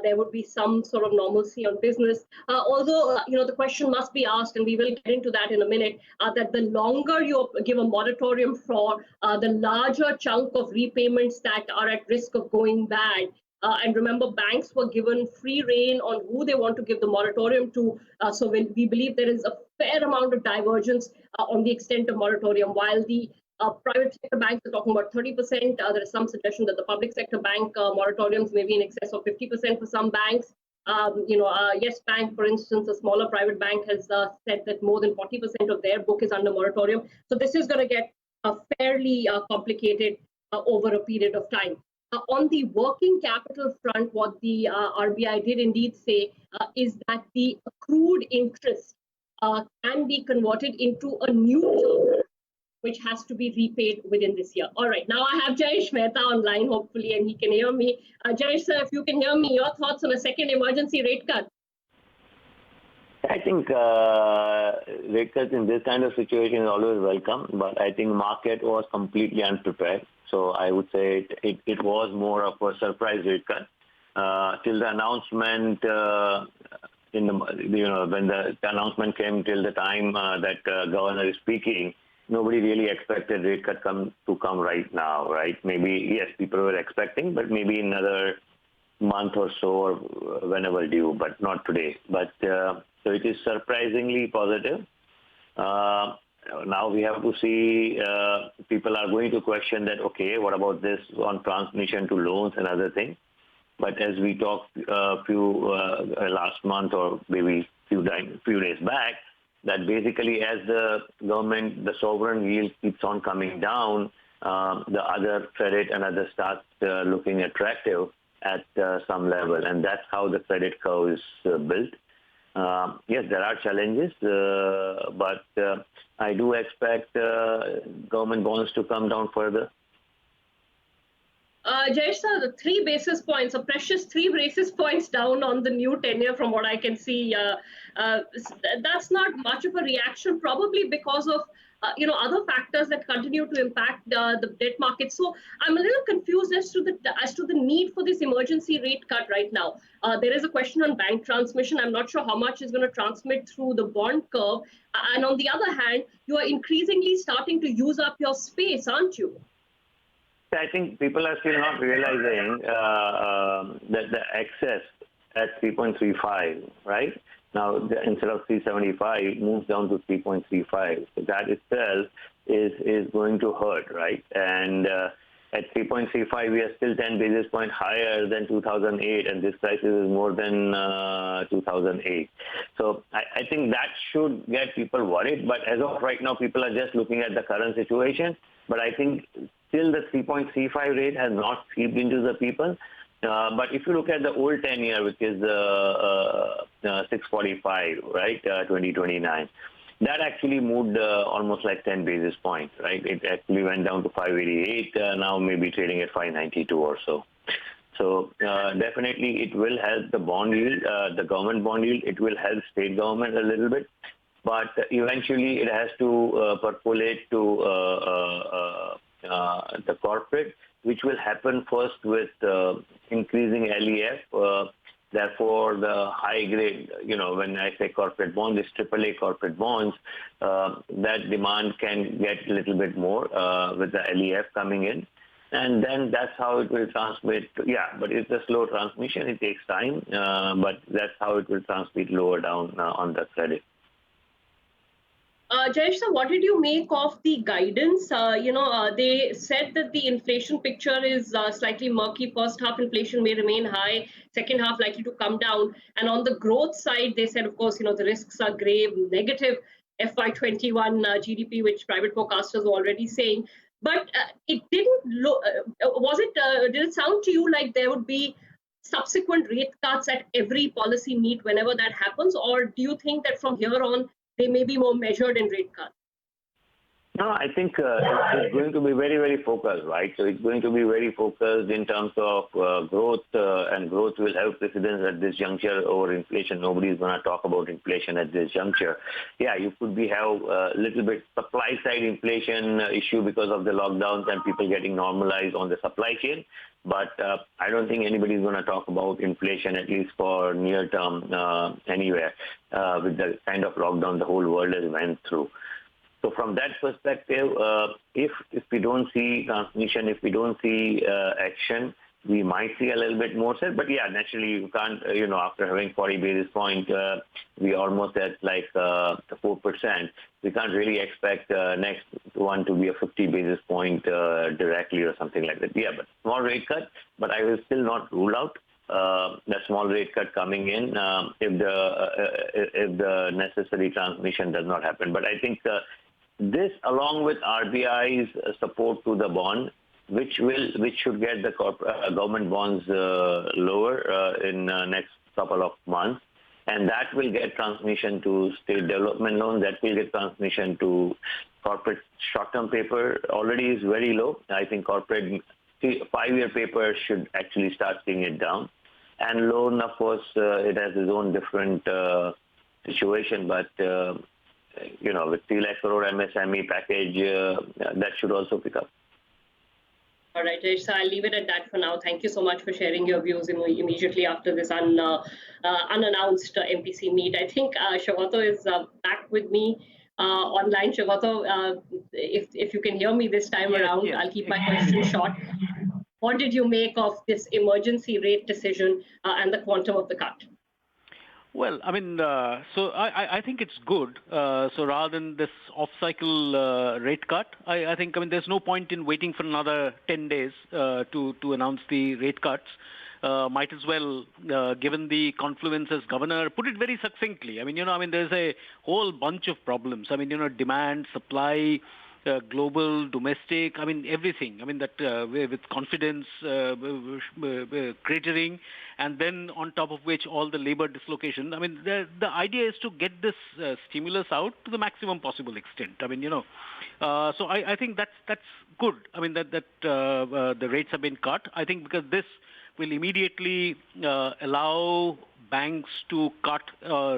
there would be some sort of normalcy on business. Although, the question must be asked, and we will get into that in a minute, that the longer you give a moratorium for, the larger chunk of repayments that are at risk of going bad. And remember, banks were given free rein on who they want to give the moratorium to. So we believe there is a fair amount of divergence on the extent of moratorium. While the private sector banks are talking about 30%, there is some suggestion that the public sector bank moratoriums may be in excess of 50% for some banks. Yes Bank, for instance, a smaller private bank, has said that more than 40% of their book is under moratorium. So this is going to get fairly complicated over a period of time. On the working capital front, what the RBI did indeed say is that the accrued interest can be converted into a new term, which has to be repaid within this year. All right, now I have Jayesh Mehta online, hopefully, and he can hear me. Jayesh, sir, if you can hear me, your thoughts on a second emergency rate cut? I think rate cuts in this kind of situation is always welcome, but I think market was completely unprepared. So I would say it was more of a surprise rate cut. Till the announcement, when the announcement came till the time that governor is speaking, nobody really expected rate cut to come right now, right? Maybe, yes, people were expecting, but maybe another month or so or whenever due, but not today. But so it is surprisingly positive. Now we have to see, people are going to question that, okay, what about this on transmission to loans and other things? But as we talked last month or maybe few days back, that basically as the government, the sovereign yield keeps on coming down, the other credit and other starts looking attractive at some level. And that's how the credit curve is built. Yes, there are challenges, but I do expect government bonds to come down further. Jayesh, sir, the 3 basis points, a precious 3 basis points down on the new tenure from what I can see. That's not much of a reaction, probably because of other factors that continue to impact the debt market. So I'm a little confused as to the need for this emergency rate cut right now. There is a question on bank transmission. I'm not sure how much is going to transmit through the bond curve. And on the other hand, you are increasingly starting to use up your space, aren't you? I think people are still not realizing that the excess at 3.35, right? Now, instead of 375, it moves down to 3.35. So that itself is going to hurt, right? And at 3.35, we are still 10 basis points higher than 2008, and this crisis is more than 2008. So I think that should get people worried. But as of right now, people are just looking at the current situation. But I think still the 3.35 rate has not seeped into the people. But if you look at the old 10-year, which is 645, right, 2029, that actually moved almost like 10 basis points, right? It actually went down to 588, now maybe trading at 592 or so. So definitely it will help the bond yield, the government bond yield. It will help state government a little bit. But eventually it has to percolate to the corporate, which will happen first with increasing LEF. Therefore, the high grade, when I say corporate bonds, it's AAA corporate bonds, that demand can get a little bit more with the LEF coming in. And then that's how it will transmit. Yeah, but it's a slow transmission. It takes time, but that's how it will transmit lower down on the credit. Jayesh, sir, what did you make of the guidance? They said that the inflation picture is slightly murky. First half inflation may remain high, second half likely to come down. And on the growth side, they said, of course, the risks are grave, negative FY21 GDP, which private forecasters were already saying. But it didn't look, did it sound to you like there would be subsequent rate cuts at every policy meet whenever that happens? Or do you think that from here on, they may be more measured in rate cuts? No, I think it's going to be very, very focused, right? So it's going to be very focused in terms of growth, and growth will help residents at this juncture over inflation. Nobody's going to talk about inflation at this juncture. Yeah, you could have a little bit supply side inflation issue because of the lockdowns and people getting normalized on the supply chain. But I don't think anybody's going to talk about inflation, at least for near term, anywhere, with the kind of lockdown the whole world has went through. So from that perspective, if we don't see transmission, if we don't see action, we might see a little bit more sell. But yeah, naturally, you can't, after having 40 basis point, we almost at like 4%. We can't really expect next one to be a 50 basis point directly or something like that. Yeah, but small rate cut, but I will still not rule out the small rate cut coming in if the necessary transmission does not happen. But I think this, along with RBI's support to the bond, which should get the government bonds lower in next couple of months, and that will get transmission to state development loans. That will get transmission to corporate short-term paper. Already is very low. I think corporate 5-year paper should actually start seeing it down. And loan, of course, it has its own different situation, but with 3 lakh crore MSME package, that should also pick up. All right, Jayesh, so I'll leave it at that for now. Thank you so much for sharing your views immediately after this unannounced MPC meet. I think Shavato is back with me online. Shavato, if you can hear me this time around, yes. I'll keep my question short. What did you make of this emergency rate decision and the quantum of the cut? Well, I mean, so I think it's good. So rather than this off-cycle rate cut, I think, there's no point in waiting for another 10 days to announce the rate cuts. Might as well, given the confluence as governor, put it very succinctly. There's a whole bunch of problems. Demand, supply, global, domestic, everything. That with confidence cratering, and then on top of which all the labor dislocation. The idea is to get this stimulus out to the maximum possible extent. So I think that's good. That the rates have been cut. I think because this will immediately allow banks to cut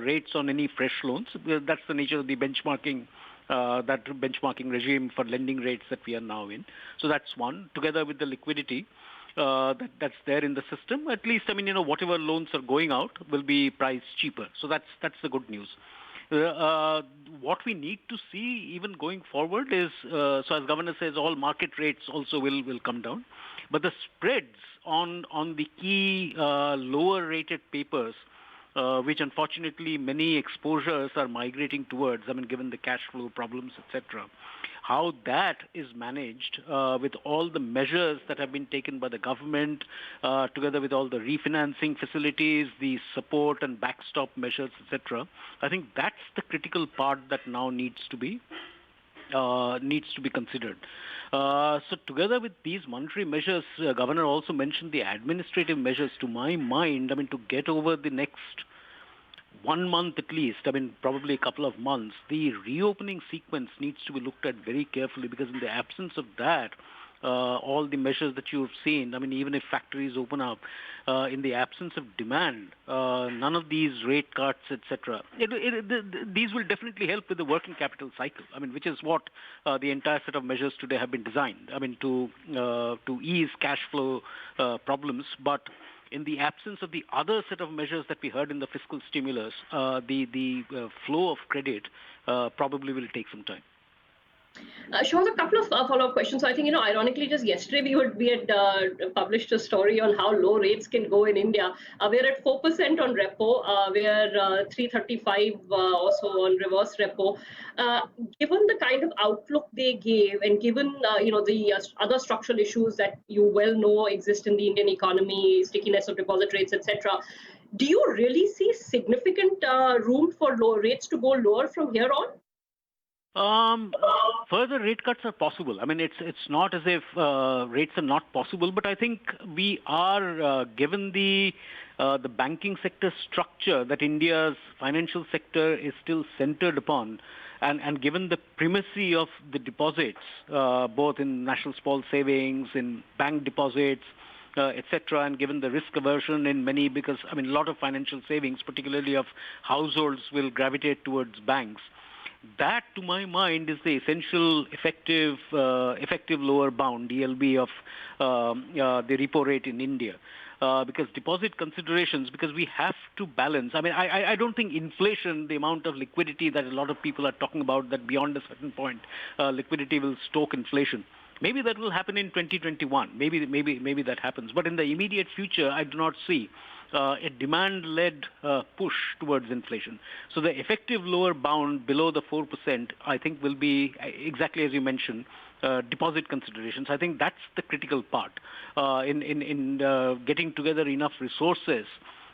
rates on any fresh loans. That's the nature of the benchmarking. That benchmarking regime for lending rates that we are now in. So that's one, together with the liquidity that's there in the system. At least, whatever loans are going out will be priced cheaper. So that's the good news. What we need to see even going forward is, so as Governor says, all market rates also will come down. But the spreads on the key lower rated papers, which unfortunately many exposures are migrating towards, given the cash flow problems, etc. How that is managed with all the measures that have been taken by the government, together with all the refinancing facilities, the support and backstop measures, etc. I think that's the critical part that now needs to be considered. So together with these monetary measures, Governor also mentioned the administrative measures. To my mind, to get over the next 1 month at least, probably a couple of months, the reopening sequence needs to be looked at very carefully, because in the absence of that, all the measures that you've seen, even if factories open up, in the absence of demand, none of these rate cuts, etc. These will definitely help with the working capital cycle, which is what the entire set of measures today have been designed, to ease cash flow problems. But in the absence of the other set of measures that we heard in the fiscal stimulus, the flow of credit probably will take some time. Sean, a couple of follow-up questions. So I think, ironically, just yesterday we had published a story on how low rates can go in India. We're at 4% on repo. We're 335 or so on reverse repo. Given the kind of outlook they gave, and given the other structural issues that you well know exist in the Indian economy, stickiness of deposit rates, etc., do you really see significant room for low rates to go lower from here on? Further rate cuts are possible. It's not as if rates are not possible, but I think we are, given the the banking sector structure that India's financial sector is still centered upon, and given the primacy of the deposits, both in national small savings, in bank deposits, etc., and given the risk aversion in many, because a lot of financial savings, particularly of households, will gravitate towards banks. That, to my mind, is the essential effective lower bound (ELB) of the repo rate in India. Because deposit considerations, because we have to balance. I don't think inflation, the amount of liquidity that a lot of people are talking about, that beyond a certain point, liquidity will stoke inflation. Maybe that will happen in 2021. Maybe that happens. But in the immediate future, I do not see a demand-led push towards inflation. So the effective lower bound below the 4%, I think, will be exactly as you mentioned, deposit considerations. I think that's the critical part in getting together enough resources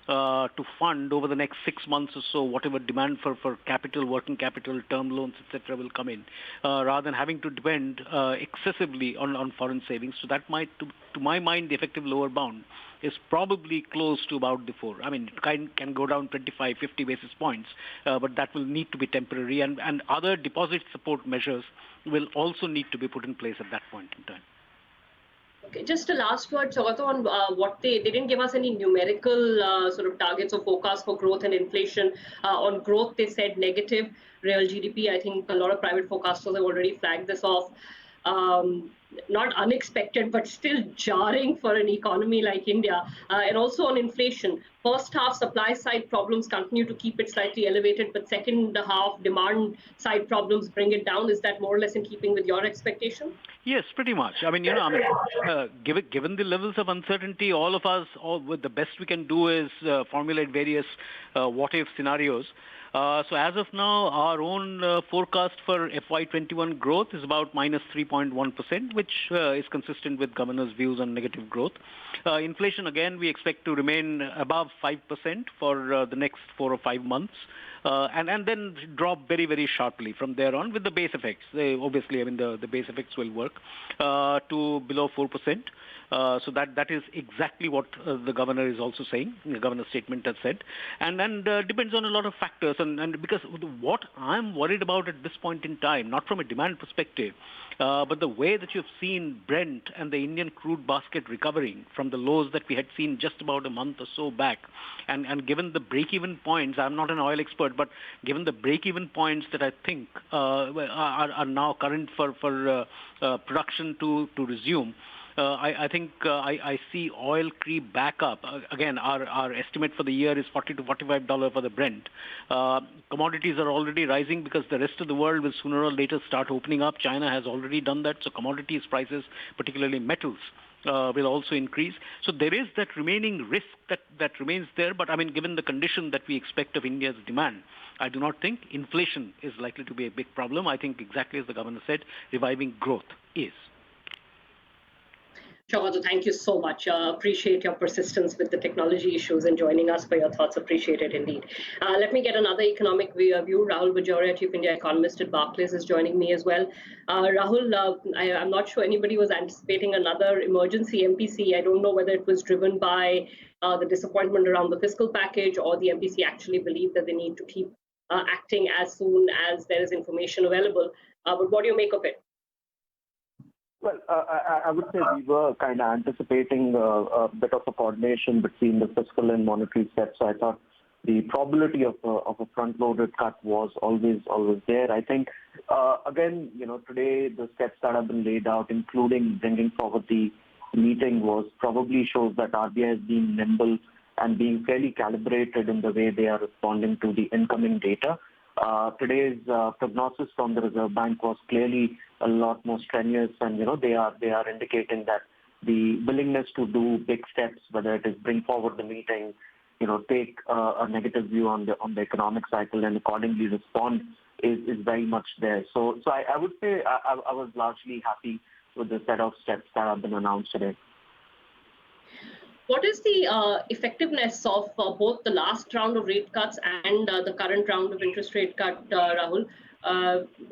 to fund over the next 6 months or so whatever demand for capital, working capital, term loans, etc. will come in, rather than having to depend excessively on foreign savings. So that might, to my mind, the effective lower bound is probably close to about the 4. It can go down 25, 50 basis points, but that will need to be temporary, and other deposit support measures will also need to be put in place at that point in time. Okay, just a last word, Saugata, on what they didn't give us any numerical sort of targets or forecasts for growth and inflation. On growth, they said negative real GDP. I think a lot of private forecasters have already flagged this off. Not unexpected, but still jarring for an economy like India. And also on inflation, first half supply side problems continue to keep it slightly elevated, but second half demand side problems bring it down. Is that more or less in keeping with your expectation? Yes, pretty much. Given the levels of uncertainty, all of us, with the best we can do is formulate various what-if scenarios. So as of now, our own forecast for FY21 growth is about minus 3.1%, which is consistent with governor's views on negative growth. Inflation, again, we expect to remain above 5% for the next 4 or 5 months. And then drop very, very sharply from there on with the base effects. Obviously, the base effects will work to below 4%. So that is exactly what the governor is also saying. The governor's statement has said, and depends on a lot of factors. And because what I'm worried about at this point in time, not from a demand perspective, but the way that you've seen Brent and the Indian crude basket recovering from the lows that we had seen just about a month or so back, and given the break-even points, I'm not an oil expert, but given the break-even points that I think are now current for production to resume, I think I see oil creep back up. Again, our estimate for the year is $40 to $45 for the Brent. Commodities are already rising because the rest of the world will sooner or later start opening up. China has already done that, so commodities prices, particularly metals, will also increase. So there is that remaining risk that remains there. But given the condition that we expect of India's demand, I do not think inflation is likely to be a big problem. I think exactly as the governor said, reviving growth is. Saugata, thank you so much. Appreciate your persistence with the technology issues and joining us for your thoughts. Appreciate it indeed. Let me get another economic view. Rahul Bajoria, Chief India Economist at Barclays, is joining me as well. Rahul, I'm not sure anybody was anticipating another emergency MPC. I don't know whether it was driven by the disappointment around the fiscal package, or the MPC actually believed that they need to keep acting as soon as there is information available. But what do you make of it? Well, I would say we were kind of anticipating a bit of a coordination between the fiscal and monetary steps. So I thought the probability of a front-loaded cut was always there. I think, again, today the steps that have been laid out, including bringing forward the meeting, probably shows that RBI has been nimble and being fairly calibrated in the way they are responding to the incoming data. Today's prognosis from the Reserve Bank was clearly a lot more strenuous, and they are indicating that the willingness to do big steps, whether it is bring forward the meeting, take a negative view on the economic cycle and accordingly respond, is very much there. So I would say I was largely happy with the set of steps that have been announced today. What is the effectiveness of both the last round of rate cuts and the current round of interest rate cut, Rahul?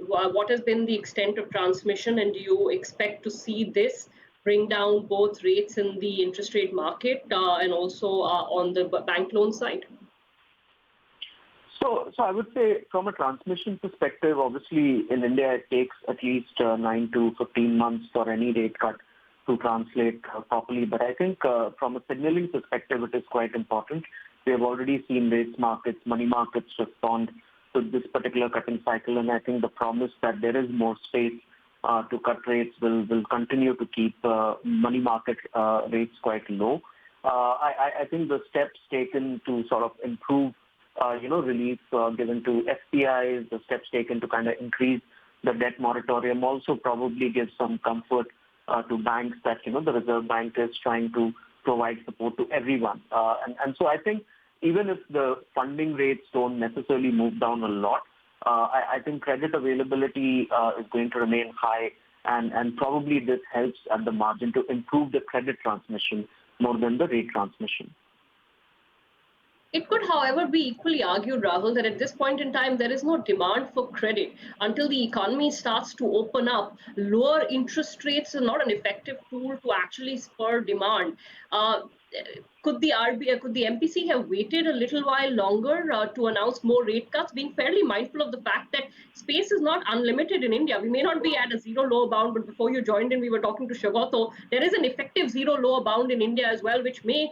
What has been the extent of transmission, and do you expect to see this bring down both rates in the interest rate market and also on the bank loan side? So I would say from a transmission perspective, obviously in India it takes at least 9 to 15 months for any rate cut to translate properly. But I think from a signaling perspective, it is quite important. We have already seen rates markets, money markets respond to this particular cutting cycle, and I think the promise that there is more space to cut rates will continue to keep money market rates quite low. I think the steps taken to sort of improve relief given to FPIs, the steps taken to kind of increase the debt moratorium also probably gives some comfort to banks that, the Reserve Bank is trying to provide support to everyone. And so I think even if the funding rates don't necessarily move down a lot, I think credit availability is going to remain high, and probably this helps at the margin to improve the credit transmission more than the rate transmission. It could, however, be equally argued, Rahul, that at this point in time, there is no demand for credit. Until the economy starts to open up, lower interest rates are not an effective tool to actually spur demand. Could the RBI, could the MPC have waited a little while longer to announce more rate cuts, being fairly mindful of the fact that space is not unlimited in India? We may not be at a zero lower bound, but before you joined in, we were talking to Shagato. There is an effective zero lower bound in India as well, which may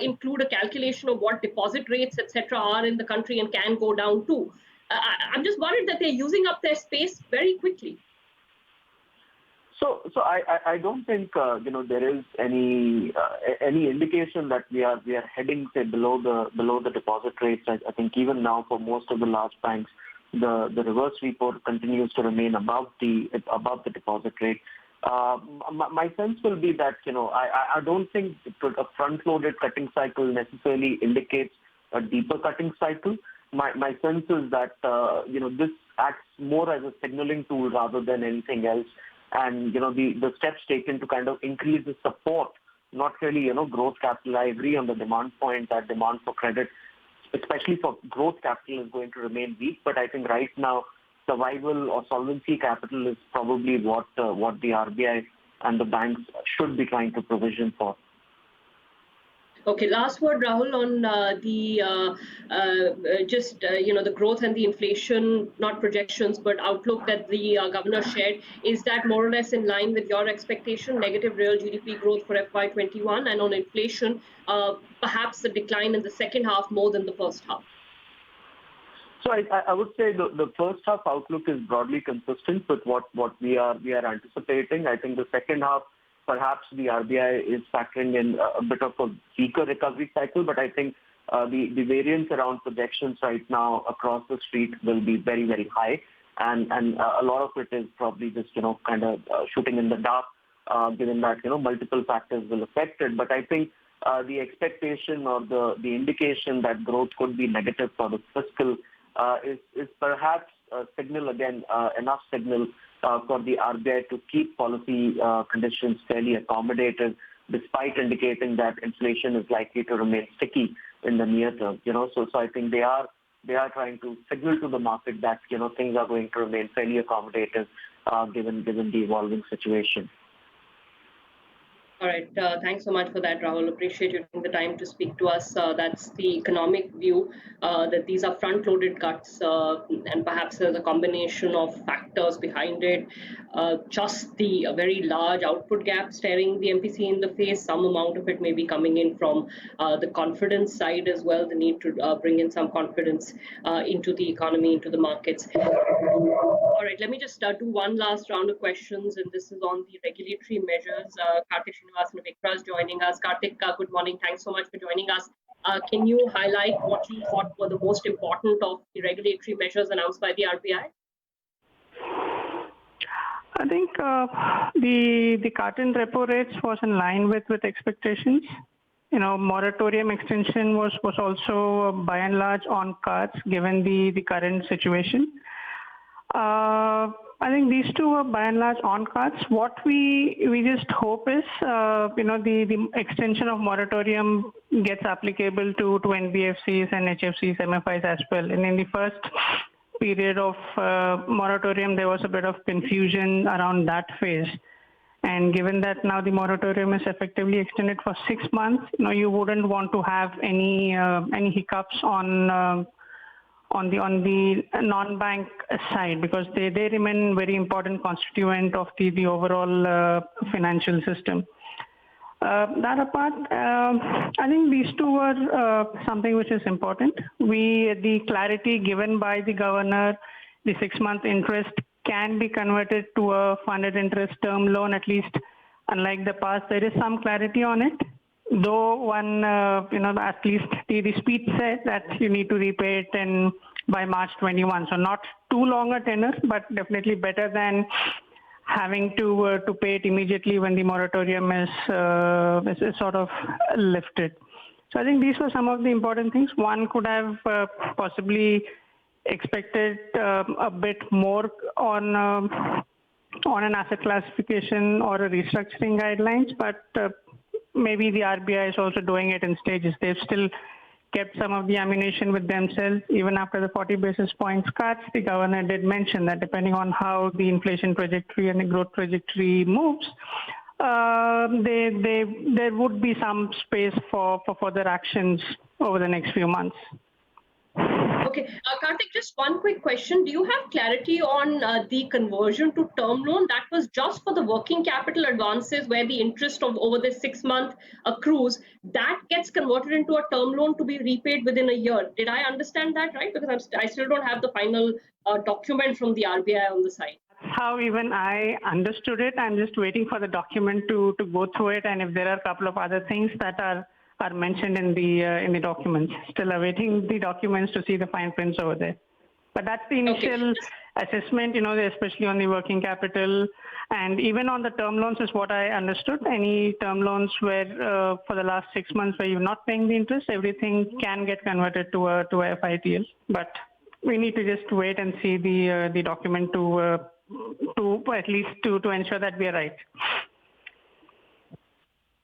include a calculation of what deposit rates, etc., are in the country and can go down too. I'm just worried that they're using up their space very quickly. So I don't think there is any indication that we are heading, say, below the deposit rates. I think even now for most of the large banks, the reverse repo continues to remain above the deposit rate. My sense will be that I don't think a front-loaded cutting cycle necessarily indicates a deeper cutting cycle. My sense is that this acts more as a signaling tool rather than anything else. And, the steps taken to kind of increase the support, not really, growth capital. I agree on the demand point that demand for credit, especially for growth capital, is going to remain weak. But I think right now, survival or solvency capital is probably what the RBI and the banks should be trying to provision for. Okay, last word, Rahul, on the growth and the inflation, not projections, but outlook that the governor shared. Is that more or less in line with your expectation, negative real GDP growth for FY21? And on inflation, perhaps a decline in the second half more than the first half? So I would say the first half outlook is broadly consistent with what we are anticipating. I think the second half, perhaps the RBI is factoring in a bit of a weaker recovery cycle, but I think the variance around projections right now across the street will be very, very high. And a lot of it is probably just, kind of shooting in the dark, given that, multiple factors will affect it. But I think the expectation or the indication that growth could be negative for the fiscal is perhaps a signal, again, enough signal for the RBI to keep policy conditions fairly accommodative, despite indicating that inflation is likely to remain sticky in the near term. So I think they are trying to signal to the market that things are going to remain fairly accommodative given the evolving situation. All right. Thanks so much for that, Rahul. Appreciate you taking the time to speak to us. That's the economic view, that these are front-loaded cuts, and perhaps there's a combination of factors behind it. Just the very large output gap staring the MPC in the face. Some amount of it may be coming in from the confidence side as well, the need to bring in some confidence into the economy, into the markets. All right, let me just do one last round of questions, and this is on the regulatory measures. Karthik Srinivasan Vikra is joining us. Karthik, good morning. Thanks so much for joining us. Can you highlight what you thought were the most important of the regulatory measures announced by the RBI? I think the cut in repo rates was in line with expectations. Moratorium extension was also by and large on cards given the current situation. I think these two are by and large on cards. What we just hope is, the extension of moratorium gets applicable to NBFCs and HFCs, MFIs as well. And in the first period of moratorium, there was a bit of confusion around that phase. And given that now the moratorium is effectively extended for 6 months, you wouldn't want to have any hiccups on the non-bank side, because they remain very important constituent of the overall financial system. That apart, I think these two are something which is important. The clarity given by the governor, the 6-month interest can be converted to a funded interest term loan, at least unlike the past. There is some clarity on it, though one, at least the speech said that you need to repay it by March 21. So not too long a tenor, but definitely better than having to pay it immediately when the moratorium is sort of lifted. So I think these were some of the important things. One could have possibly expected a bit more on an asset classification or a restructuring guidelines, but maybe the RBI is also doing it in stages. They've still kept some of the ammunition with themselves. Even after the 40 basis points cuts, the governor did mention that depending on how the inflation trajectory and the growth trajectory moves, there would be some space for further actions over the next few months. Okay, Karthik, just one quick question. Do you have clarity on the conversion to term loan? That was just for the working capital advances where the interest of over the 6-month accrues, that gets converted into a term loan to be repaid within a year. Did I understand that right? Because I still don't have the final document from the RBI on the side. How even I understood it. I'm just waiting for the document to go through it, and if there are a couple of other things that are mentioned in the documents. Still awaiting the documents to see the fine prints over there. But that's the initial assessment, especially on the working capital, and even on the term loans is what I understood. Any term loans where for the last 6 months where you're not paying the interest, everything can get converted to a FITL. But we need to just wait and see the document to at least to ensure that we are right.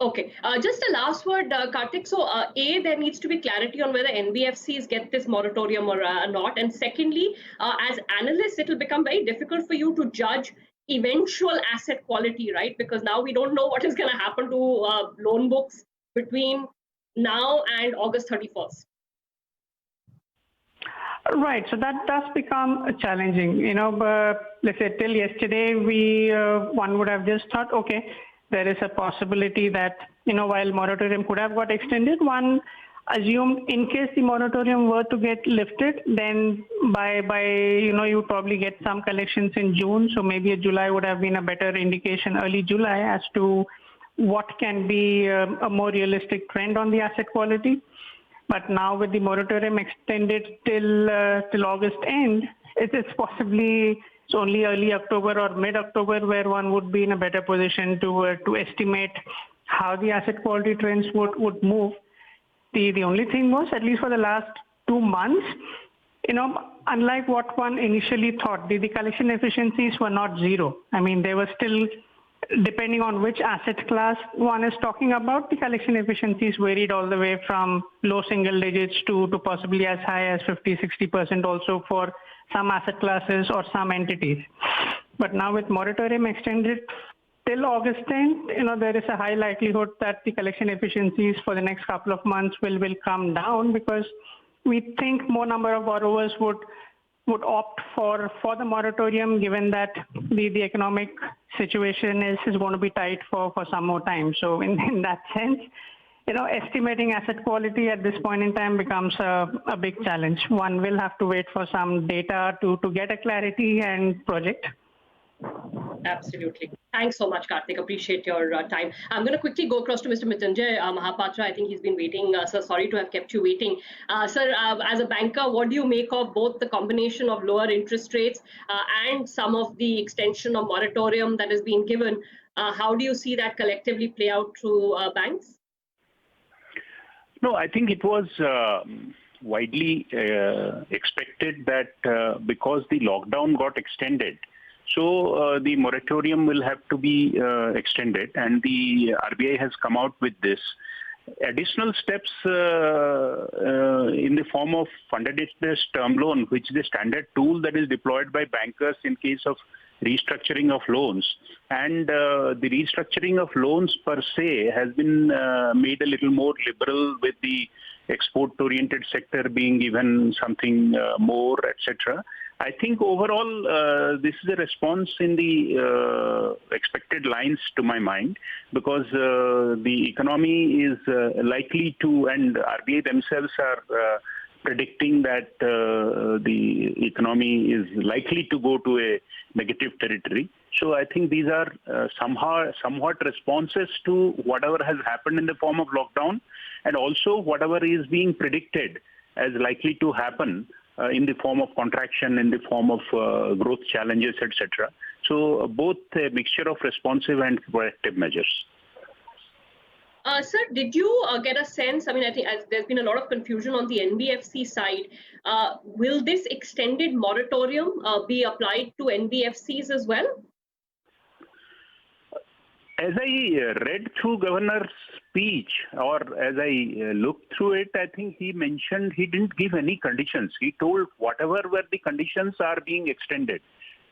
Okay, just a last word, Karthik. So, there needs to be clarity on whether NBFCs get this moratorium or not. And secondly, as analysts, it will become very difficult for you to judge eventual asset quality, right? Because now we don't know what is going to happen to loan books between now and August 31st. Right. So that does become challenging. But let's say till yesterday, one would have just thought, okay, there is a possibility that, while moratorium could have got extended, one assumed in case the moratorium were to get lifted, then by you probably get some collections in June. So maybe July would have been a better indication, early July, as to what can be a more realistic trend on the asset quality. But now with the moratorium extended till August end, it's possibly it's only early October or mid-October where one would be in a better position to estimate how the asset quality trends would move. The only thing was, at least for the last 2 months, unlike what one initially thought, the collection efficiencies were not zero. I mean, they were still, depending on which asset class one is talking about, the collection efficiencies varied all the way from low single digits to possibly as high as 50-60% also for some asset classes or some entities. But now with moratorium extended till August 10th, there is a high likelihood that the collection efficiencies for the next couple of months will come down, because we think more number of borrowers would opt for the moratorium, given that the economic situation is going to be tight for some more time. So in that sense, estimating asset quality at this point in time becomes a big challenge. One will have to wait for some data to get a clarity and project. Absolutely. Thanks so much, Karthik. Appreciate your time. I'm going to quickly go across to Mr. Mrityunjay Mahapatra. I think he's been waiting. Sir, sorry to have kept you waiting. Sir, as a banker, what do you make of both the combination of lower interest rates and some of the extension of moratorium that is being given? How do you see that collectively play out through banks? No, I think it was widely expected that because the lockdown got extended, so the moratorium will have to be extended, and the RBI has come out with this. additional steps in the form of funded interest term loan, which is a standard tool that is deployed by bankers in case of restructuring of loans. And the restructuring of loans per se has been made a little more liberal, with the export-oriented sector being given something more, etc. I think overall this is a response in the expected lines to my mind, because the economy is likely to, and RBI themselves are predicting that the economy is likely to go to a negative territory. So I think these are somewhat responses to whatever has happened in the form of lockdown, and also whatever is being predicted as likely to happen in the form of contraction, in the form of growth challenges, etc. So both a mixture of responsive and proactive measures. Sir, did you get a sense? I mean, I think there's been a lot of confusion on the NBFC side. Will this extended moratorium be applied to NBFCs as well? As I read through Governor's speech, or as I looked through it, I think he mentioned he didn't give any conditions. He told whatever were the conditions are being extended.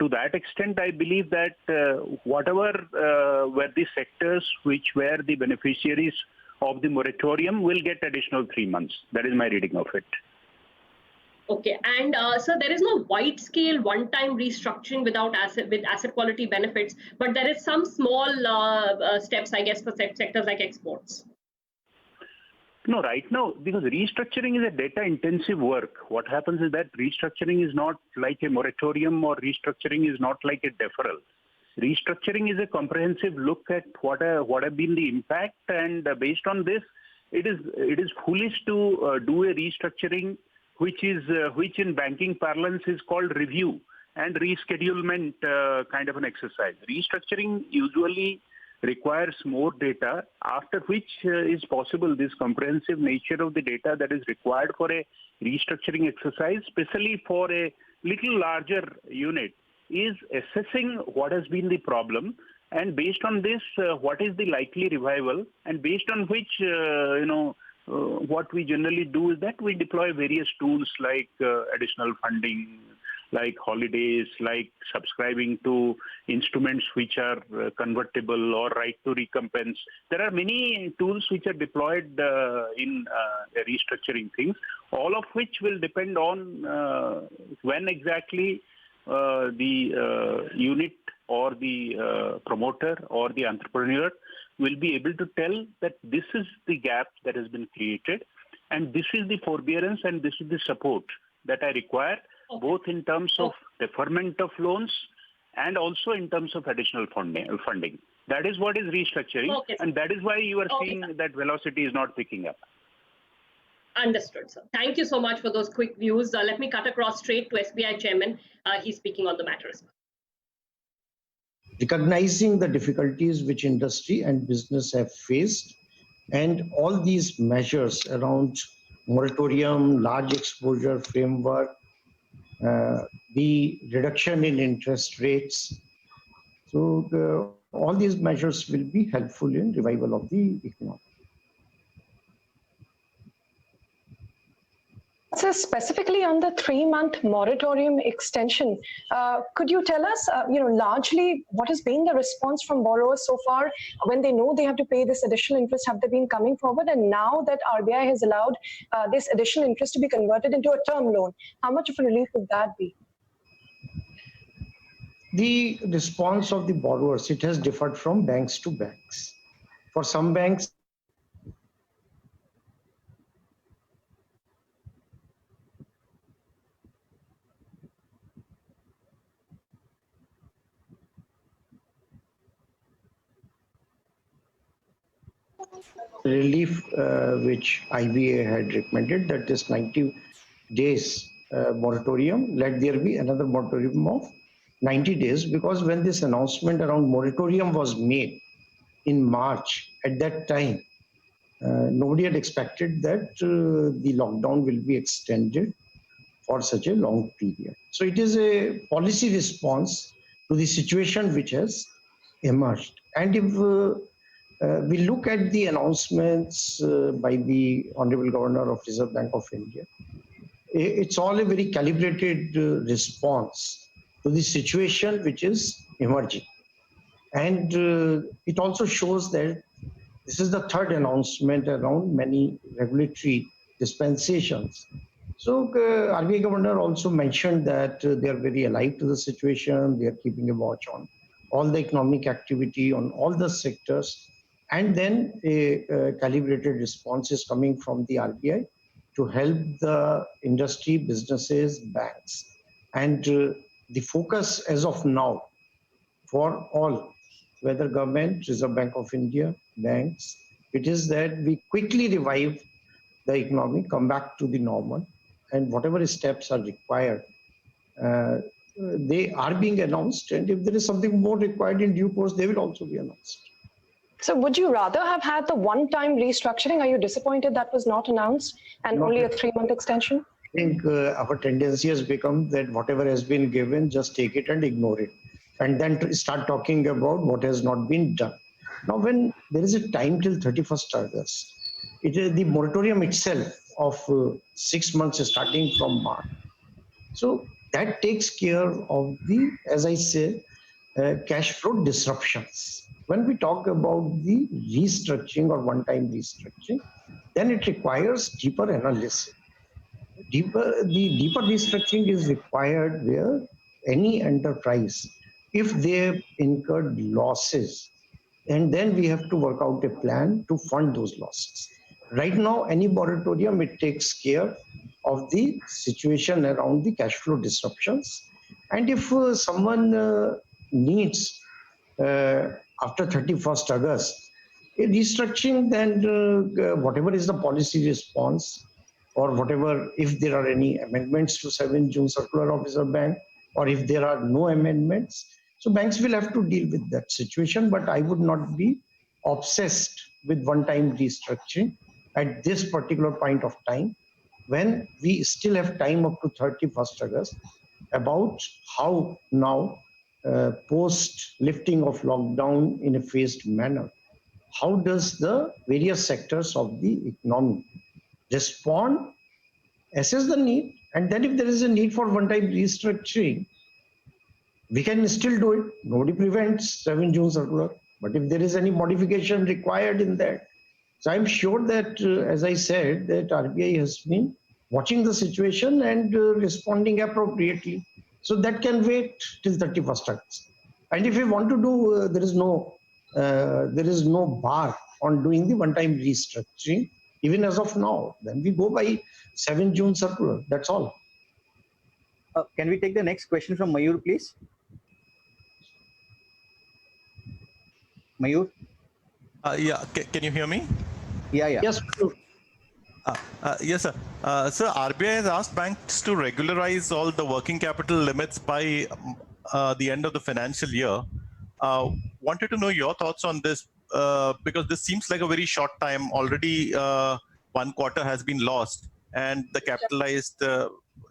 To that extent, I believe that whatever were the sectors which were the beneficiaries of the moratorium will get additional 3 months. That is my reading of it. Okay, and so there is no wide-scale one-time restructuring with asset quality benefits, but there is some small steps, I guess, for sectors like exports. No, right now, because restructuring is a data-intensive work. What happens is that restructuring is not like a moratorium, or restructuring is not like a deferral. Restructuring is a comprehensive look at what have been the impact, and based on this, it is foolish to do a restructuring which in banking parlance is called review and reschedulement kind of an exercise. Restructuring usually requires more data, after which is possible this comprehensive nature of the data that is required for a restructuring exercise, especially for a little larger unit, is assessing what has been the problem, and based on this, what is the likely revival, and based on which, what we generally do is that we deploy various tools like additional funding, like holidays, like subscribing to instruments which are convertible, or right to recompense. There are many tools which are deployed in restructuring things, all of which will depend on when exactly the unit or the promoter or the entrepreneur will be able to tell that this is the gap that has been created, and this is the forbearance, and this is the support that I require, both in terms of deferment of loans and also in terms of additional funding. That is what is restructuring, and that is why you are seeing that velocity is not picking up. Understood, sir. Thank you so much for those quick views. Let me cut across straight to SBI Chairman. He's speaking on the matter as well. Recognizing the difficulties which industry and business have faced, and all these measures around moratorium, large exposure framework, the reduction in interest rates. So all these measures will be helpful in revival of the economy. So specifically on the 3-month moratorium extension, could you tell us, largely what has been the response from borrowers so far when they know they have to pay this additional interest? Have they been coming forward? And now that RBI has allowed this additional interest to be converted into a term loan, how much of a relief would that be? The response of the borrowers, it has differed from banks to banks. For some banks, relief which IBA had recommended, that this 90 days moratorium, let there be another moratorium of 90 days, because when this announcement around moratorium was made in March, at that time, nobody had expected that the lockdown will be extended for such a long period. So it is a policy response to the situation which has emerged. And if we look at the announcements by the Honorable Governor of Reserve Bank of India. It's all a very calibrated response to the situation which is emerging. And it also shows that this is the third announcement around many regulatory dispensations. So RBI Governor also mentioned that they are very alive to the situation. They are keeping a watch on all the economic activity on all the sectors. And then a calibrated response is coming from the RBI to help the industry, businesses, banks. And the focus as of now for all, whether government, Reserve Bank of India, banks, it is that we quickly revive the economy, come back to the normal, and whatever steps are required, they are being announced. And if there is something more required in due course, they will also be announced. So would you rather have had the one-time restructuring? Are you disappointed that was not announced and Not only a yet. 3-month extension? I think our tendency has become that whatever has been given, just take it and ignore it. And then start talking about what has not been done. Now, when there is a time till 31st August, it is the moratorium itself of 6 months starting from March. So that takes care of the, as I say, cash flow disruptions. When we talk about the restructuring or one-time restructuring, then it requires deeper analysis. The deeper restructuring is required where any enterprise, if they have incurred losses, and then we have to work out a plan to fund those losses. Right now, any moratorium, it takes care of the situation around the cash flow disruptions. And if someone needs, after 31st August, a restructuring, then whatever is the policy response, or whatever, if there are any amendments to 7 June circular of Reserve Bank, or if there are no amendments, so banks will have to deal with that situation. But I would not be obsessed with one-time restructuring at this particular point of time, when we still have time up to 31st August, about how now, post lifting of lockdown in a phased manner, how does the various sectors of the economy respond, assess the need, and then if there is a need for one-time restructuring, we can still do it. Nobody prevents 7 June circular. But if there is any modification required in that, so I'm sure that, as I said, that RBI has been watching the situation and responding appropriately. So that can wait till 31st August. And if we want to do, there is no bar on doing the one-time restructuring, even as of now. Then we go by 7 June circular. That's all. Can we take the next question from Mayur, please? Mayur? Yeah, can you hear me? Yeah. Yes. Yes, sir. Sir, RBI has asked banks to regularize all the working capital limits by the end of the financial year. Wanted to know your thoughts on this, because this seems like a very short time. Already 1 quarter has been lost, and the capitalized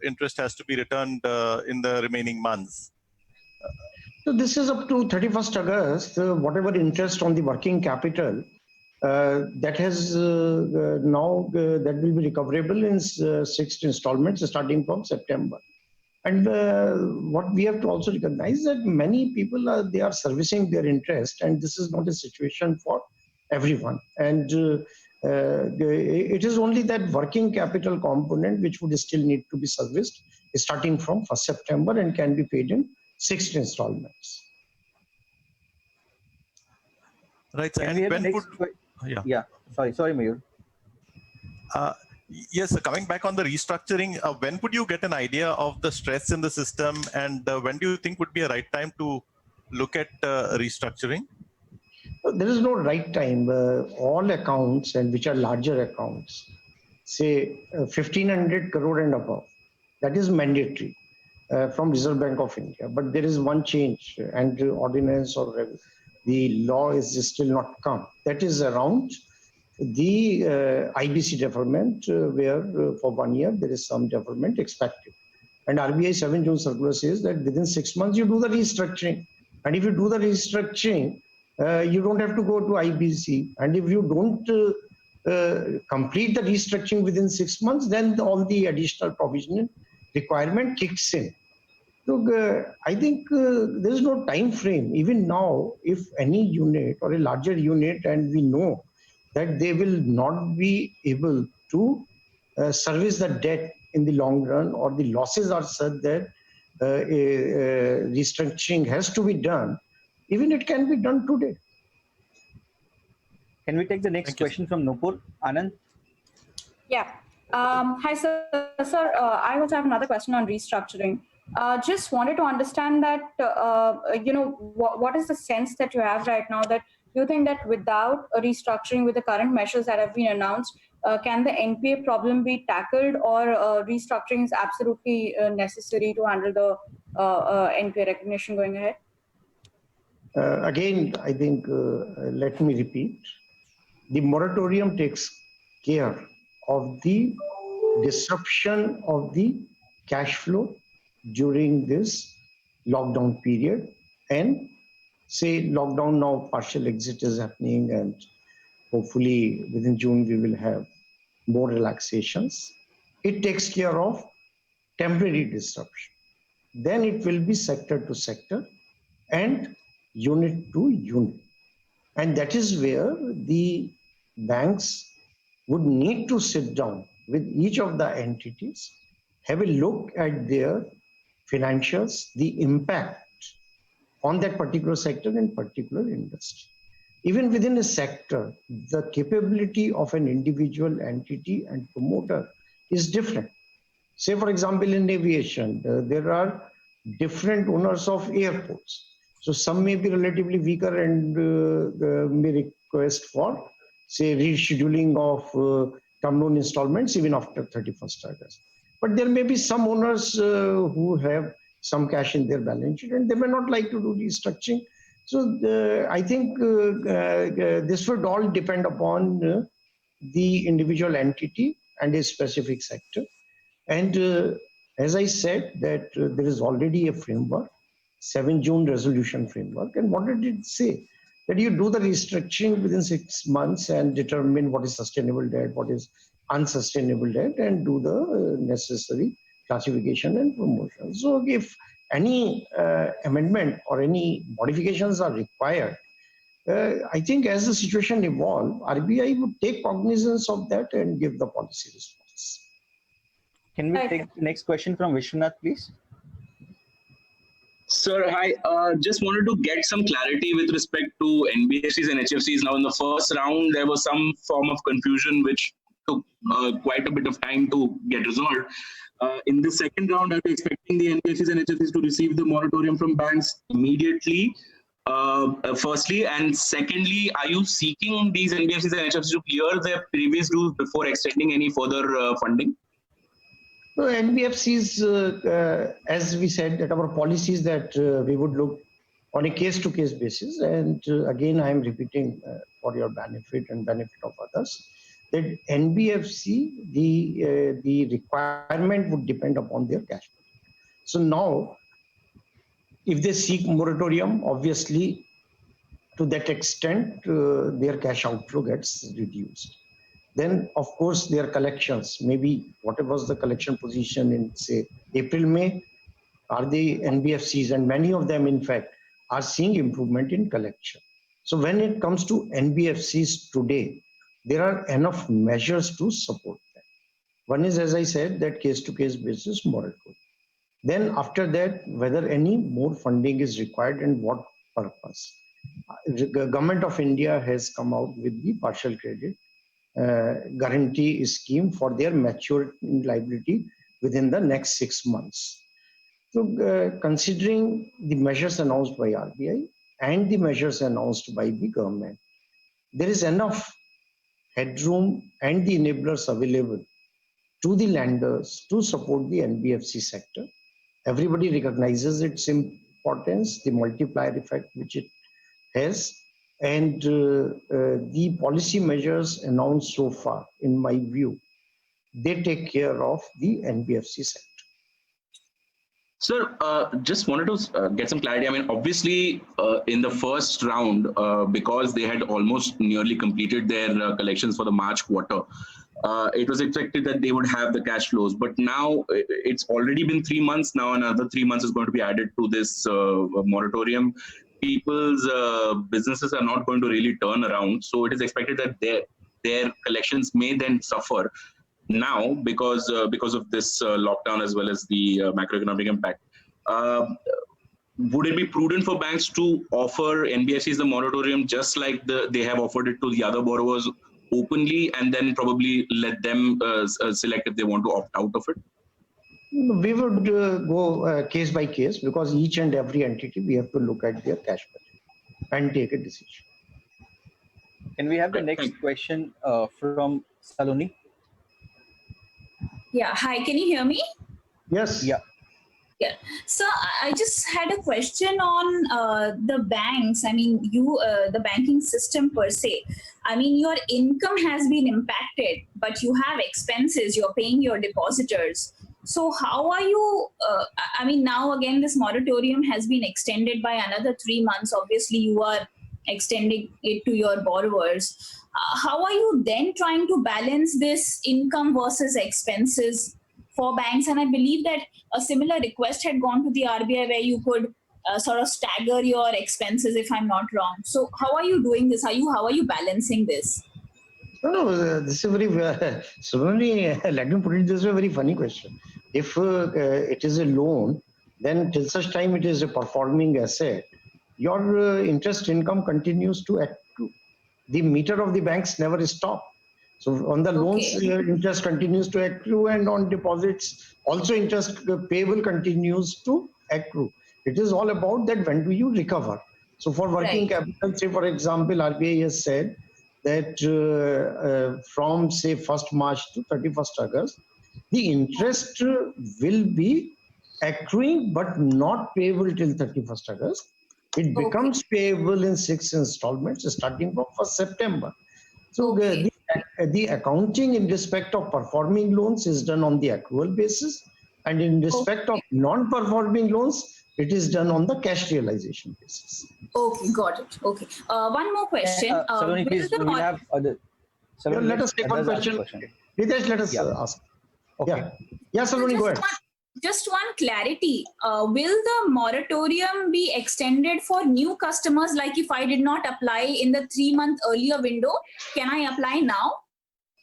interest has to be returned in the remaining months. So this is up to 31st August, whatever interest on the working capital, that has now, that will be recoverable in 6 installments starting from September. And what we have to also recognize that many people they are servicing their interest, and this is not a situation for everyone. And it is only that working capital component which would still need to be serviced starting from 1st September and can be paid in 6 installments. Right. And when would... Yeah. Sorry, Mayur. Yes, coming back on the restructuring, when would you get an idea of the stress in the system, and when do you think would be a right time to look at restructuring? There is no right time. All accounts, and which are larger accounts, say 1,500 crore and above, that is mandatory from Reserve Bank of India. But there is one change, and the ordinance or the law is still not come. That is around the IBC deferment, where for 1 year there is some deferment expected. And RBI 7 June circular says that within 6 months you do the restructuring. And if you do the restructuring, You don't have to go to IBC. And if you don't complete the restructuring within 6 months, then all the additional provisioning requirement kicks in. Look, I think there is no time frame. Even now, if any unit or a larger unit, and we know that they will not be able to service the debt in the long run, or the losses are such that restructuring has to be done, even it can be done today. Can we take the next question from Nupur? Anand? Yeah. Hi, sir. Sir, I also have another question on restructuring. Just wanted to understand that, what is the sense that you have right now, that you think that without a restructuring, with the current measures that have been announced, can the NPA problem be tackled, or restructuring is absolutely necessary to handle the NPA recognition going ahead? Again, I think, let me repeat, the moratorium takes care of the disruption of the cash flow during this lockdown period, and say lockdown now, partial exit is happening, and hopefully within June we will have more relaxations. It takes care of temporary disruption. Then it will be sector to sector and unit to unit. And that is where the banks would need to sit down with each of the entities, have a look at their financials, the impact on that particular sector and particular industry. Even within a sector, the capability of an individual entity and promoter is different. Say, for example, in aviation, there are different owners of airports. So some may be relatively weaker and may request for, say, rescheduling of term loan installments even after 31st August. But there may be some owners who have some cash in their balance sheet, and they may not like to do restructuring. So I think this would all depend upon the individual entity and a specific sector. And as I said, that there is already a framework, 7 June resolution framework. And what did it say? That you do the restructuring within 6 months and determine what is sustainable debt, what is unsustainable debt, and do the necessary classification and promotion. So if any amendment or any modifications are required, I think as the situation evolves, RBI would take cognizance of that and give the policy response. Can we take the next question from Vishwanath, please? Sir, hi. Just wanted to get some clarity with respect to NBFCs and HFCs. Now, in the first round, there was some form of confusion which took quite a bit of time to get resolved. In the second round, are you expecting the NBFCs and HFCs to receive the moratorium from banks immediately? Firstly, and secondly, are you seeking these NBFCs and HFCs to clear their previous rules before extending any further funding? So NBFCs, as we said, that our policies that we would look on a case-to-case basis. And again, I am repeating for your benefit and benefit of others, that NBFC, the requirement would depend upon their cash flow. So now, if they seek moratorium, obviously, to that extent, their cash outflow gets reduced. Then, of course, their collections, maybe whatever was the collection position in, say, April, May, are the NBFCs, and many of them, in fact, are seeing improvement in collection. So when it comes to NBFCs today, there are enough measures to support them. One is, as I said, that case-to-case basis moratorium. Then after that, whether any more funding is required and what purpose. The Government of India has come out with the partial credit guarantee scheme for their mature liability within the next 6 months. So considering the measures announced by RBI and the measures announced by the government, there is enough headroom and the enablers available to the lenders to support the NBFC sector. Everybody recognizes its importance, the multiplier effect which it has, and the policy measures announced so far, in my view, they take care of the NBFC sector. Sir, just wanted to get some clarity. I mean, obviously, in the first round, because they had almost nearly completed their collections for the March quarter, it was expected that they would have the cash flows. But now it's already been 3 months. Now another 3 months is going to be added to this moratorium. People's businesses are not going to really turn around. So it is expected that their collections may then suffer now because of this lockdown as well as the macroeconomic impact. Would it be prudent for banks to offer NBFCs the moratorium just like they have offered it to the other borrowers openly, and then probably let them select if they want to opt out of it? We would go case by case, because each and every entity we have to look at their cash budget and take a decision. Can we have the next question from Saloni? Yeah, hi, can you hear me? Yes. Yeah. Yeah. So I just had a question on the banks. I mean, the banking system per se. I mean, your income has been impacted, but you have expenses. You're paying your depositors. So how are you? I mean, now again, this moratorium has been extended by another 3 months. Obviously, you are extending it to your borrowers. How are you then trying to balance this income versus expenses for banks? And I believe that a similar request had gone to the RBI where you could sort of stagger your expenses, if I'm not wrong. So how are you doing this? How are you balancing this? No, this is a very, Sonali, let me put it this way, a very funny question. If it is a loan, then till such time it is a performing asset, your interest income continues to accrue. The meter of the banks never stop. So on the loans, interest continues to accrue, and on deposits, also interest payable continues to accrue. It is all about that when do you recover. So for working capital, say for example, RBI has said that from say 1st March to 31st August, the interest will be accruing but not payable till 31st August. It becomes payable in 6 installments starting from 1st September. So the accounting in respect of performing loans is done on the accrual basis, and in respect of non-performing loans, it is done on the cash realization basis. Okay, got it. Okay. One more question. Saloni, please, we have other. Saloni, let us take one question. Ritesh, let us ask. Okay. Yeah, Saloni, go ahead. Just one clarity. Will the moratorium be extended for new customers? Like if I did not apply in the 3-month earlier window, can I apply now?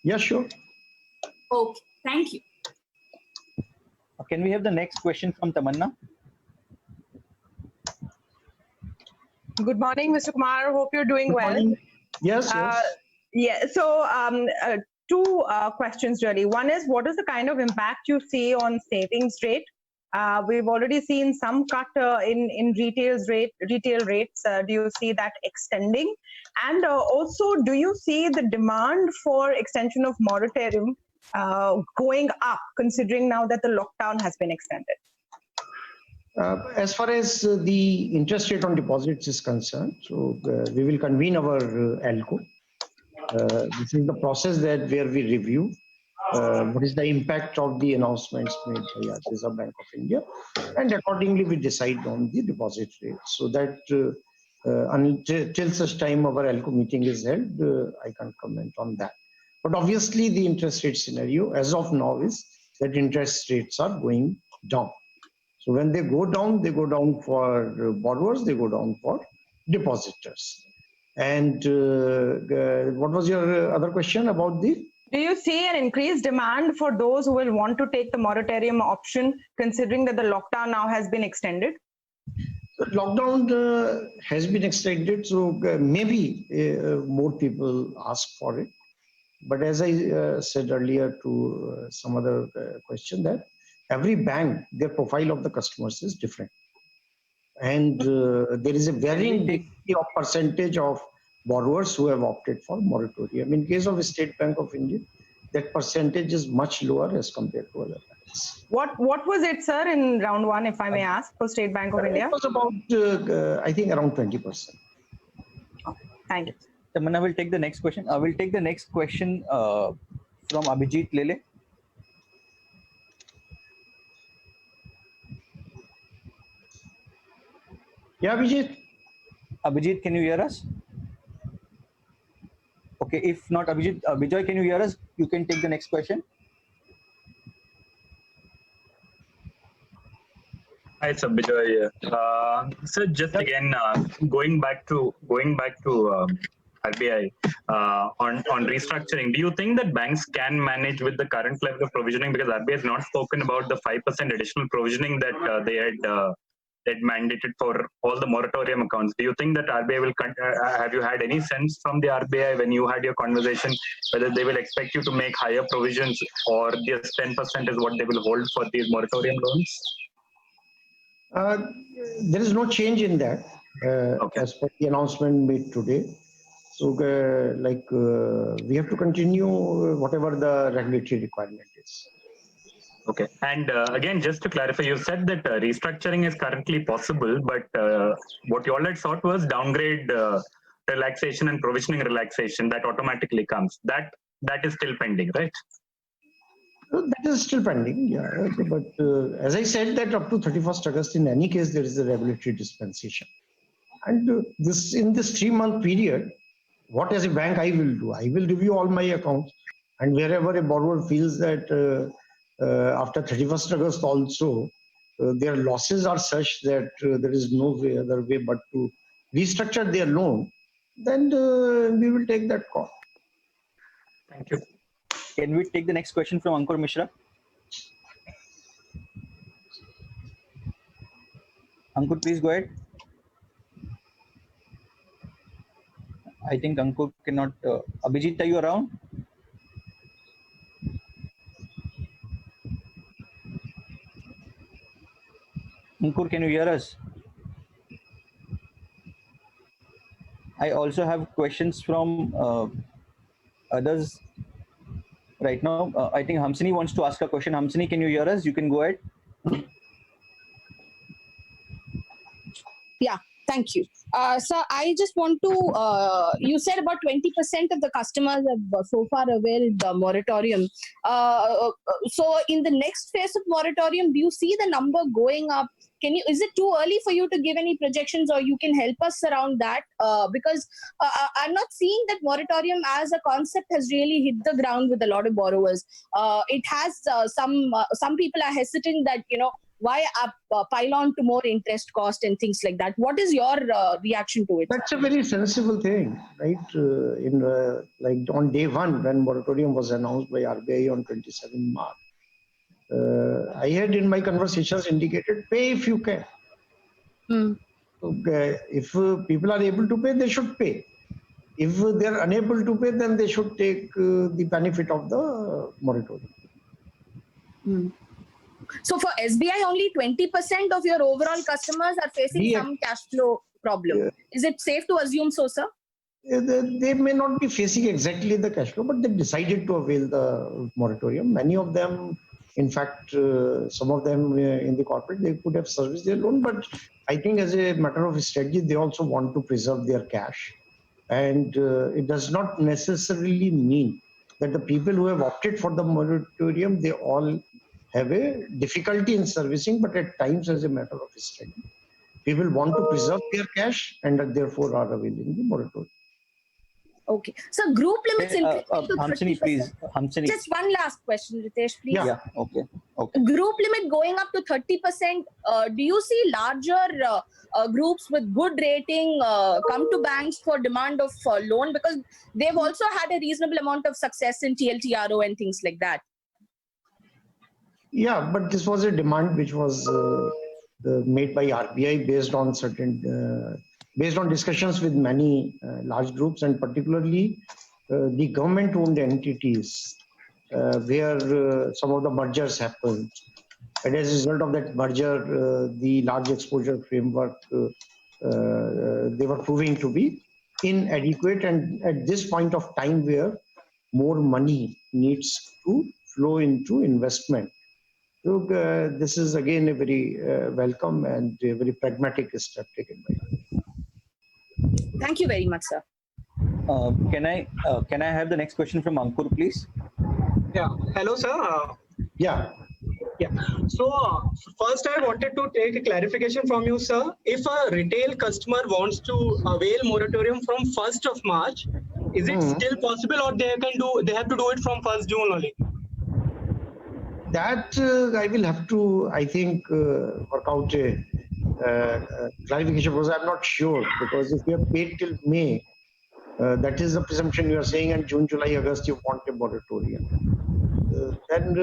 Yeah, sure. Okay, thank you. Can we have the next question from Tamanna? Good morning, Mr. Kumar. Hope you're doing well. Yes, yes. Yeah, so two questions really. One is, what is the kind of impact you see on savings rate? We've already seen some cut in retail rates. Do you see that extending? And also, do you see the demand for extension of moratorium going up, considering now that the lockdown has been extended? As far as the interest rate on deposits is concerned, so we will convene our ALCO. This is the process where we review what is the impact of the announcements made by the Reserve Bank of India, and accordingly we decide on the deposit rate. So that until such time our ALCO meeting is held, I can't comment on that. But obviously the interest rate scenario as of now is that interest rates are going down. So when they go down for borrowers, they go down for depositors. And what was your other question about the? Do you see an increased demand for those who will want to take the moratorium option, considering that the lockdown now has been extended? The lockdown has been extended, so maybe more people ask for it. But as I said earlier to some other question, that every bank, their profile of the customers is different. And there is a varying degree of percentage of borrowers who have opted for moratorium. In case of State Bank of India, that percentage is much lower as compared to other banks. What was it, sir, in round one, if I may ask, for State Bank of India? It was about, I think, around 20%. Thank you. Tamanna will take the next question. I will take the next question from from Abhijit Lele. Abhijit, please, we have other. Saloni, please, we have the next question from Abhijit Lele. Good morning, Mr. Kumar. Hope you're doing well. Abhijit, please unmute yourself. Good morning, Mr. Kumar. Hope you're doing well. Yeah, Abhijit. Abhijit, can you hear us? Okay, if not Abhijit, Bijoy, can you hear us? You can take the next question. Hi, it's Bijoy. So just again, going back to RBI on restructuring, do you think that banks can manage with the current level of provisioning? Because RBI has not spoken about the 5% additional provisioning that they had mandated for all the moratorium accounts. Do you think that RBI will? Have you had any sense from the RBI when you had your conversation whether they will expect you to make higher provisions or just 10% is what they will hold for these moratorium loans? There is no change in that as per the announcement made today. So, we have to continue whatever the regulatory requirement is. Okay. And again, just to clarify, you said that restructuring is currently possible, but what you all had sought was downgrade relaxation and provisioning relaxation that automatically comes. That is still pending, right? That is still pending, yeah. But as I said, that up to 31st August, in any case, there is a regulatory dispensation. And in this 3-month period, what as a bank I will do? I will review all my accounts, and wherever a borrower feels that after 31st August also, their losses are such that there is no other way but to restructure their loan, then we will take that call. Thank you. Can we take the next question from Ankur Mishra? Ankur, please go ahead. I think Ankur cannot. Abhijit, are you around? Ankur, can you hear us? I also have questions from others right now. I think Hamsini wants to ask a question. Hamsini, can you hear us? You can go ahead. Yeah, thank you. So I just want to, you said about 20% of the customers have so far availed the moratorium. So in the next phase of moratorium, do you see the number going up? Is it too early for you to give any projections, or you can help us around that? Because I'm not seeing that moratorium as a concept has really hit the ground with a lot of borrowers. It has some people are hesitant that, why pile on to more interest cost and things like that. What is your reaction to it? That's a very sensible thing, right? Like on day one, when moratorium was announced by RBI on 27 March, I had in my conversations indicated, pay if you can. If people are able to pay, they should pay. If they are unable to pay, then they should take the benefit of the moratorium. So for SBI, only 20% of your overall customers are facing some cash flow problem. Is it safe to assume so, sir? They may not be facing exactly the cash flow, but they decided to avail the moratorium. Many of them, in fact, some of them in the corporate, they could have serviced their loan, but I think as a matter of strategy, they also want to preserve their cash. And it does not necessarily mean that the people who have opted for the moratorium, they all have a difficulty in servicing, but at times as a matter of strategy, people want to preserve their cash and therefore are availing the moratorium. Okay. So group limits increasing to 30%. Hamsini, please. Hamsini. Just one last question, Ritesh, please. Yeah. Okay. Group limit going up to 30%. Do you see larger groups with good rating come to banks for demand of loan? Because they've also had a reasonable amount of success in TLTRO and things like that. Yeah, but this was a demand which was made by RBI based on discussions with many large groups, and particularly the government-owned entities where some of the mergers happened. And as a result of that merger, the large exposure framework, they were proving to be inadequate. And at this point of time where more money needs to flow into investment, so this is again a very welcome and a very pragmatic step taken by us. Thank you very much, sir. Can I have the next question from Ankur, please? Yeah. Hello, sir. Yeah. Yeah. So first I wanted to take a clarification from you, sir. If a retail customer wants to avail moratorium from 1st of March, is it still possible, or they have to do it from 1st June only? That I will have to, I think, work out a clarification, because I'm not sure, because if you have paid till May, that is the presumption you are saying, and June, July, August you want a moratorium. Then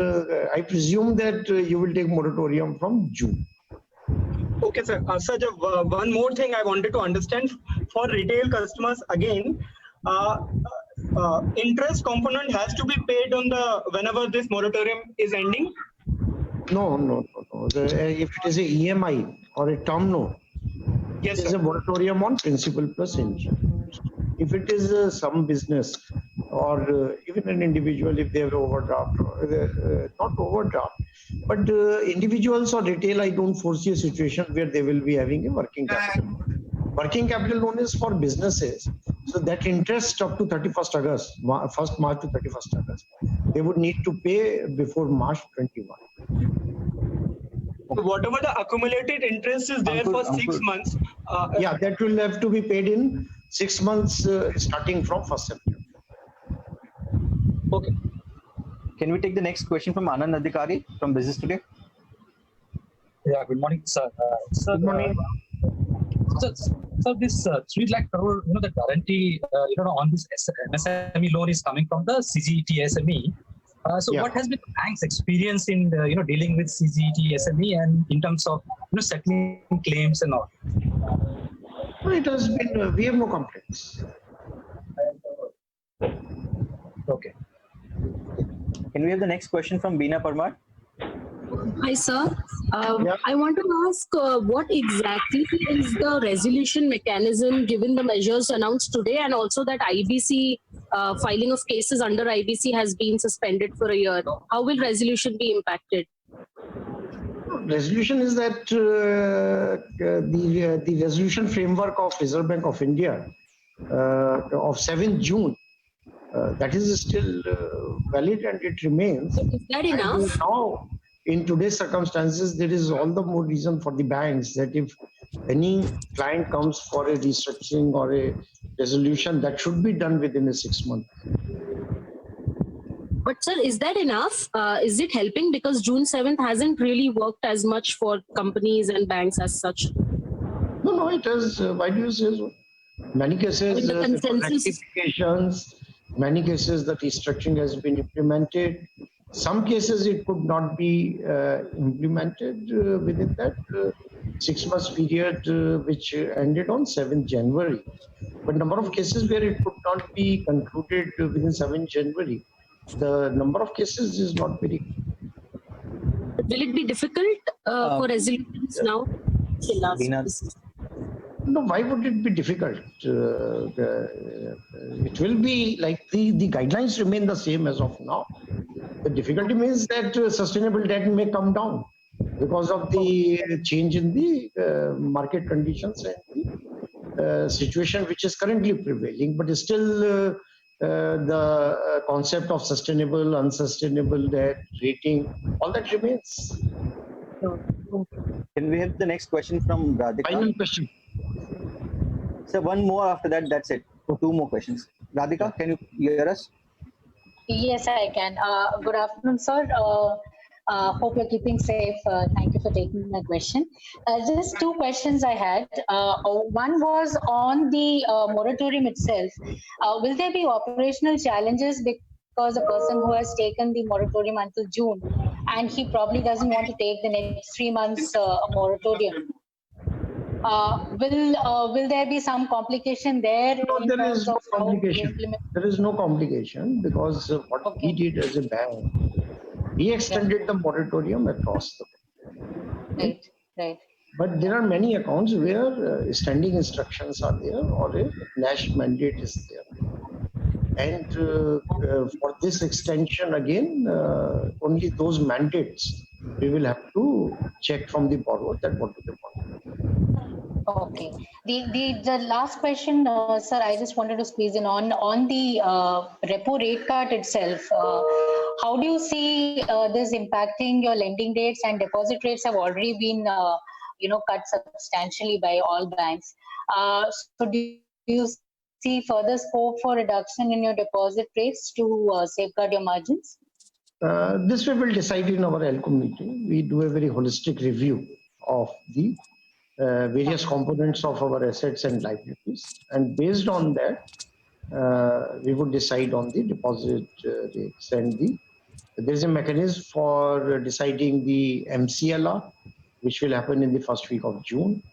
I presume that you will take moratorium from June. Okay, sir. Sir, one more thing I wanted to understand for retail customers again. Interest component has to be paid on whenever this moratorium is ending. No. If it is a EMI or a term note, yes, there is a moratorium on principal plus interest. If it is some business or even an individual, if they have overdraft, not overdraft, but individuals or retail, I don't foresee a situation where they will be having a working capital. Working capital loan is for businesses, so that interest up to 31st August, 1st March to 31st August, they would need to pay before March 21. So whatever the accumulated interest is there for 6 months. Yeah, that will have to be paid in 6 months starting from 1st September. Okay. Can we take the next question from Anand Adhikari from Business Today? Yeah, good morning, sir. Sir, good morning. So this 3 lakh crore, the guarantee, on this MSME loan is coming from the CGT SME. So what has been the bank's experience in dealing with CGT SME and in terms of settling claims and all? It has been, we have no complaints. Okay. Can we have the next question from Beena Parmar? Hi, sir. I want to ask what exactly is the resolution mechanism given the measures announced today, and also that IBC filing of cases under IBC has been suspended for a year. How will resolution be impacted? Resolution is that the resolution framework of Reserve Bank of India of 7th June, that is still valid and it remains. Is that enough? Now, in today's circumstances, there is all the more reason for the banks that if any client comes for a restructuring or a resolution, that should be done within a 6 months. But sir, is that enough? Is it helping? Because June 7th hasn't really worked as much for companies and banks as such. No, it has. Why do you say so? Many cases, rectifications, many cases the restructuring has been implemented. Some cases it could not be implemented within that 6 months period, which ended on 7th January. But number of cases where it could not be concluded within 7th January, the number of cases is not very. Will it be difficult for resolutions now? No, why would it be difficult? It will be like the guidelines remain the same as of now. The difficulty means that sustainable debt may come down because of the change in the market conditions and the situation which is currently prevailing. But still, the concept of sustainable, unsustainable debt, rating, all that remains. Can we have the next question from Radhika? Final question. So one more after that, that's it. 2 more questions. Radhika, can you hear us? Yes, I can. Good afternoon, sir. Hope you're keeping safe. Thank you for taking my question. Just 2 questions I had. One was on the moratorium itself. Will there be operational challenges because the person who has taken the moratorium until June and he probably doesn't want to take the next 3 months moratorium? Will there be some complication there? No, there is no complication. There is no complication because what he did as a bank, he extended the moratorium across the bank. Right. But there are many accounts where standing instructions are there or a national mandate is there. And for this extension again, only those mandates we will have to check from the borrower that what do they want. Okay. The last question, sir, I just wanted to squeeze in on the repo rate cut itself. how do you see this impacting your lending rates? And deposit rates have already been, cut substantially by all banks. So do you see further scope for reduction in your deposit rates to safeguard your margins? This we will decide in our ALCO meeting. We do a very holistic review of the various components of our assets and liabilities, and based on that, we would decide on the deposit rates. And there is a mechanism for deciding the MCLR, which will happen in the first week of June.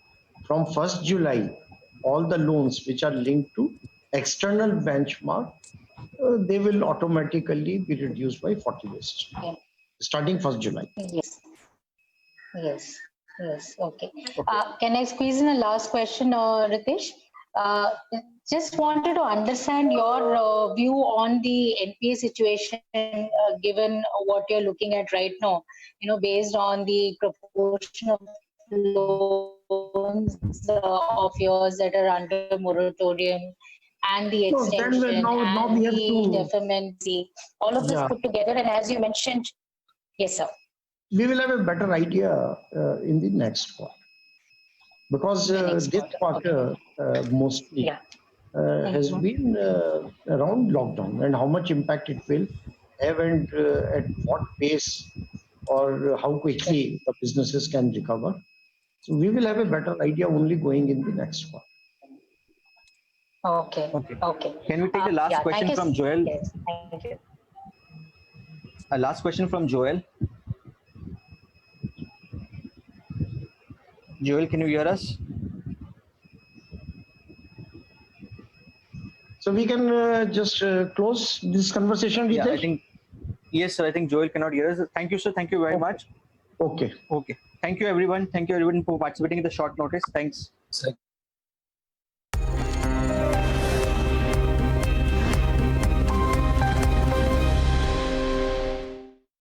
From 1st July, all the loans which are linked to external benchmark, they will automatically be reduced by 40 basis points, starting 1st July. Yes. Okay. Can I squeeze in a last question, Ritesh? Just wanted to understand your view on the NPA situation, given what you're looking at right now, based on the proportion of loans of yours that are under moratorium and the extension and the deferment, all of this put together. And as you mentioned, yes, sir. We will have a better idea in the next quarter, because this quarter mostly has been around lockdown and how much impact it will have, and at what pace or how quickly the businesses can recover. So we will have a better idea only going in the next quarter. Okay. Can we take the last question from Joel? Yes, thank you. A last question from Joel. Joel, can you hear us? So we can just close this conversation, Ritesh? Yeah, I think, yes, sir. I think Joel cannot hear us. Thank you, sir. Thank you very much. Okay. Thank you, everyone. Thank you, everyone, for participating in the short notice. Thanks.